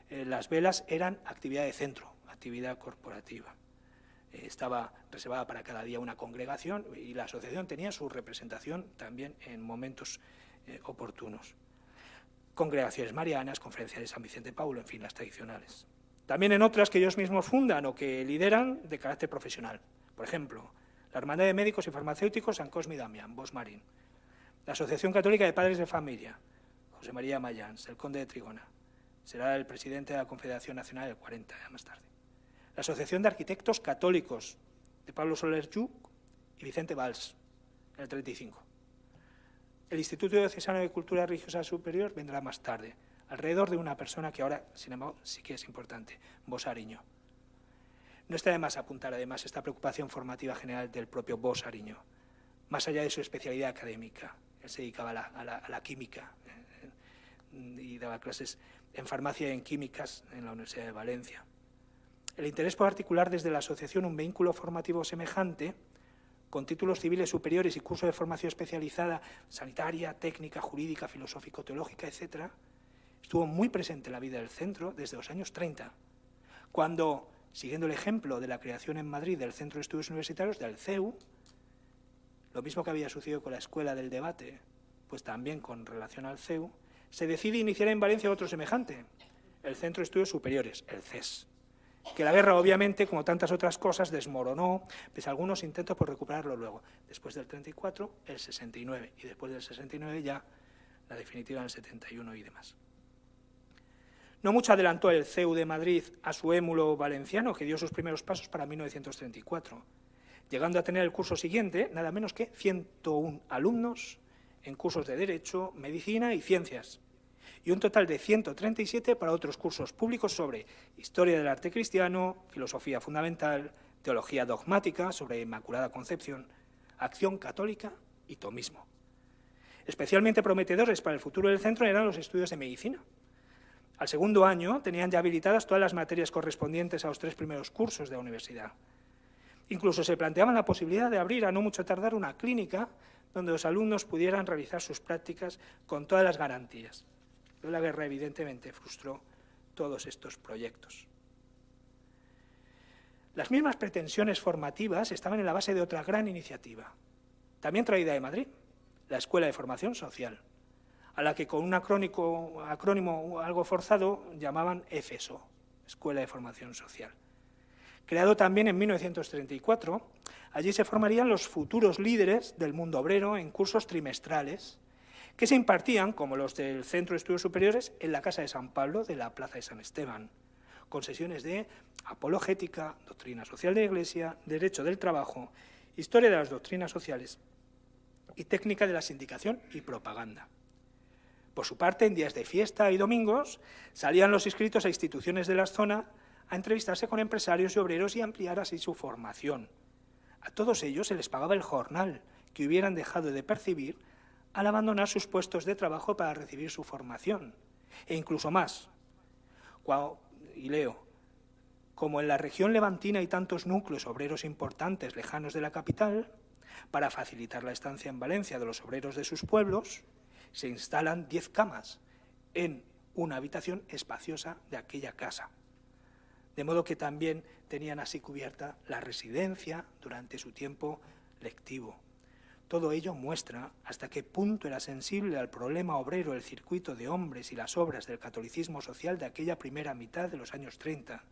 las velas eran actividad de centro, actividad corporativa. Estaba reservada para cada día una congregación y la asociación tenía su representación también en momentos oportunos. Congregaciones marianas, conferencias de San Vicente Paulo, en fin, las tradicionales. También en otras que ellos mismos fundan o que lideran de carácter profesional. Por ejemplo, la Hermandad de Médicos y Farmacéuticos San Cosme y Damián, Bos Marín. La Asociación Católica de Padres de Familia, José María Mayans, el conde de Trigona. Será el presidente de la Confederación Nacional del 40, más tarde. La Asociación de Arquitectos Católicos de Pablo Soler Lluc y Vicente Valls, en el 35. El Instituto Diocesano de Cultura Religiosa Superior vendrá más tarde, alrededor de una persona que ahora, sin embargo, sí que es importante, Bos Ariño. No está de más apuntar, además, esta preocupación formativa general del propio Bos Ariño, más allá de su especialidad académica. Él se dedicaba a la química y daba clases en farmacia y en químicas en la Universidad de Valencia. El interés particular desde la asociación, un vínculo formativo semejante, con títulos civiles superiores y curso de formación especializada, sanitaria, técnica, jurídica, filosófico-teológica, etc., estuvo muy presente en la vida del centro desde los años 30, cuando, siguiendo el ejemplo de la creación en Madrid del Centro de Estudios Universitarios, del CEU, lo mismo que había sucedido con la Escuela del Debate, pues también con relación al CEU, se decide iniciar en Valencia otro semejante, el Centro de Estudios Superiores, el CES, que la guerra, obviamente, como tantas otras cosas, desmoronó, pese a algunos intentos por recuperarlo luego. Después del 34, el 69, y después del 69 ya la definitiva en el 71 y demás. No mucho adelantó el CEU de Madrid a su émulo valenciano, que dio sus primeros pasos para 1934, llegando a tener el curso siguiente, nada menos que 101 alumnos en cursos de Derecho, Medicina y Ciencias, y un total de 137 para otros cursos públicos sobre Historia del Arte Cristiano, Filosofía Fundamental, Teología Dogmática, sobre Inmaculada Concepción, Acción Católica y Tomismo. Especialmente prometedores para el futuro del centro eran los estudios de medicina. Al segundo año tenían ya habilitadas todas las materias correspondientes a los 3 primeros cursos de la universidad. Incluso se planteaban la posibilidad de abrir a no mucho tardar una clínica donde los alumnos pudieran realizar sus prácticas con todas las garantías. Pero la guerra evidentemente frustró todos estos proyectos. Las mismas pretensiones formativas estaban en la base de otra gran iniciativa, también traída de Madrid, la Escuela de Formación Social, a la que con un acrónimo algo forzado llamaban EFESO, Escuela de Formación Social. Creado también en 1934, allí se formarían los futuros líderes del mundo obrero en cursos trimestrales que se impartían, como los del Centro de Estudios Superiores, en la Casa de San Pablo de la Plaza de San Esteban, con sesiones de apologética, doctrina social de la Iglesia, derecho del trabajo, historia de las doctrinas sociales y técnica de la sindicación y propaganda. Por su parte, en días de fiesta y domingos, salían los inscritos a instituciones de la zona a entrevistarse con empresarios y obreros y ampliar así su formación. A todos ellos se les pagaba el jornal que hubieran dejado de percibir al abandonar sus puestos de trabajo para recibir su formación, e incluso más. Y leo, como en la región levantina hay tantos núcleos obreros importantes lejanos de la capital, para facilitar la estancia en Valencia de los obreros de sus pueblos, se instalan 10 camas en una habitación espaciosa de aquella casa. De modo que también tenían así cubierta la residencia durante su tiempo lectivo. Todo ello muestra hasta qué punto era sensible al problema obrero el circuito de hombres y las obras del catolicismo social de aquella primera mitad de los años 30,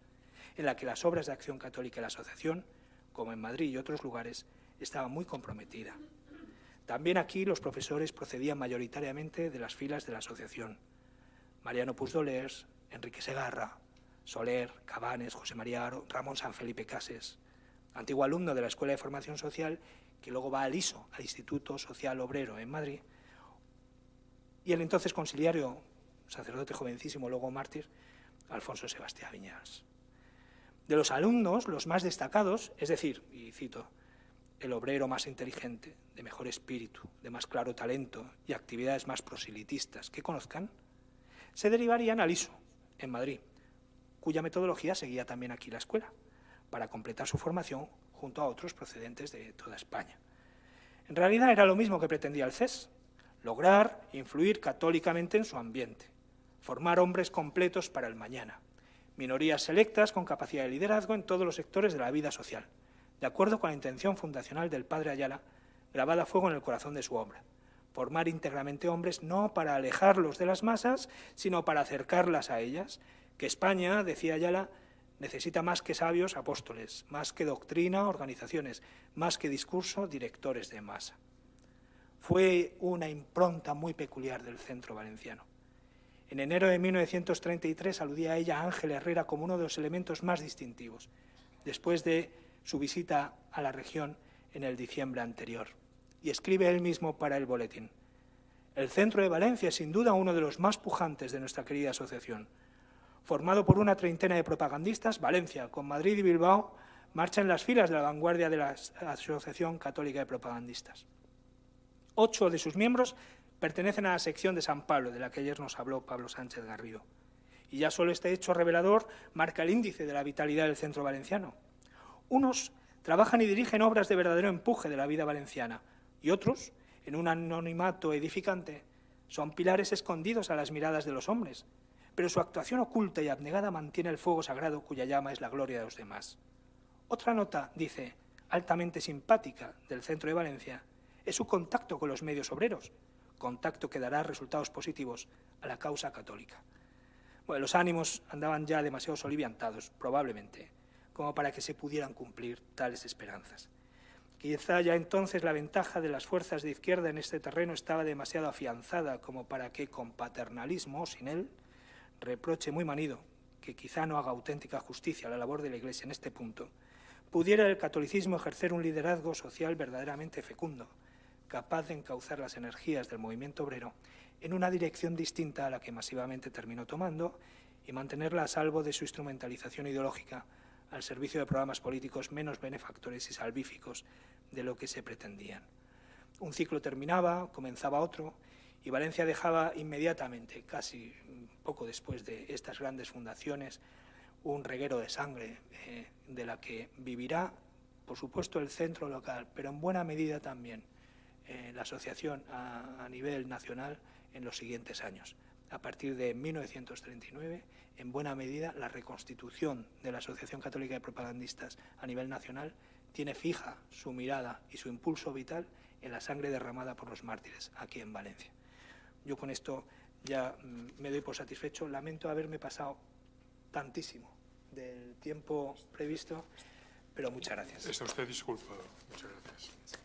en la que las obras de Acción Católica y la Asociación, como en Madrid y otros lugares, estaban muy comprometidas. También aquí los profesores procedían mayoritariamente de las filas de la asociación. Mariano Puigdolers, Enrique Segarra, Soler, Cabanes, José María Aro, Ramón San Felipe Cases, antiguo alumno de la Escuela de Formación Social, que luego va al ISO, al Instituto Social Obrero en Madrid, y el entonces conciliario, sacerdote jovencísimo, luego mártir, Alfonso Sebastián Viñals. De los alumnos, los más destacados, es decir, y cito, el obrero más inteligente, de mejor espíritu, de más claro talento y actividades más proselitistas que conozcan, se derivarían al ISO, en Madrid, cuya metodología seguía también aquí la escuela, para completar su formación junto a otros procedentes de toda España. En realidad era lo mismo que pretendía el CES, lograr influir católicamente en su ambiente, formar hombres completos para el mañana, minorías selectas con capacidad de liderazgo en todos los sectores de la vida social, de acuerdo con la intención fundacional del padre Ayala, grabada a fuego en el corazón de su obra, formar íntegramente hombres no para alejarlos de las masas, sino para acercarlas a ellas, que España, decía Ayala, necesita más que sabios apóstoles, más que doctrina organizaciones, más que discurso directores de masa. Fue una impronta muy peculiar del centro valenciano. En enero de 1933 aludía a ella Ángel Herrera como uno de los elementos más distintivos, después de su visita a la región en el diciembre anterior. Y escribe él mismo para el boletín: el centro de Valencia es sin duda uno de los más pujantes de nuestra querida asociación. Formado por una treintena de propagandistas, Valencia, con Madrid y Bilbao, marcha en las filas de la vanguardia de la Asociación Católica de Propagandistas. 8 de sus miembros pertenecen a la sección de San Pablo, de la que ayer nos habló Pablo Sánchez Garrido. Y ya solo este hecho revelador marca el índice de la vitalidad del centro valenciano. Unos trabajan y dirigen obras de verdadero empuje de la vida valenciana, y otros, en un anonimato edificante, son pilares escondidos a las miradas de los hombres, pero su actuación oculta y abnegada mantiene el fuego sagrado cuya llama es la gloria de los demás. Otra nota, dice, altamente simpática del centro de Valencia, es su contacto con los medios obreros, contacto que dará resultados positivos a la causa católica. Bueno, los ánimos andaban ya demasiado soliviantados, probablemente, como para que se pudieran cumplir tales esperanzas. Quizá ya entonces la ventaja de las fuerzas de izquierda en este terreno estaba demasiado afianzada como para que, con paternalismo o sin él, reproche muy manido, que quizá no haga auténtica justicia a la labor de la Iglesia en este punto, pudiera el catolicismo ejercer un liderazgo social verdaderamente fecundo, capaz de encauzar las energías del movimiento obrero en una dirección distinta a la que masivamente terminó tomando y mantenerla a salvo de su instrumentalización ideológica al servicio de programas políticos menos benefactores y salvíficos de lo que se pretendían. Un ciclo terminaba, comenzaba otro, y Valencia dejaba inmediatamente, casi poco después de estas grandes fundaciones, un reguero de sangre de la que vivirá, por supuesto, el centro local, pero en buena medida también la asociación a nivel nacional en los siguientes años. A partir de 1939, en buena medida, la reconstitución de la Asociación Católica de Propagandistas a nivel nacional tiene fija su mirada y su impulso vital en la sangre derramada por los mártires aquí en Valencia. Yo con esto ya me doy por satisfecho. Lamento haberme pasado tantísimo del tiempo previsto, pero muchas gracias. Está usted disculpado. Muchas gracias.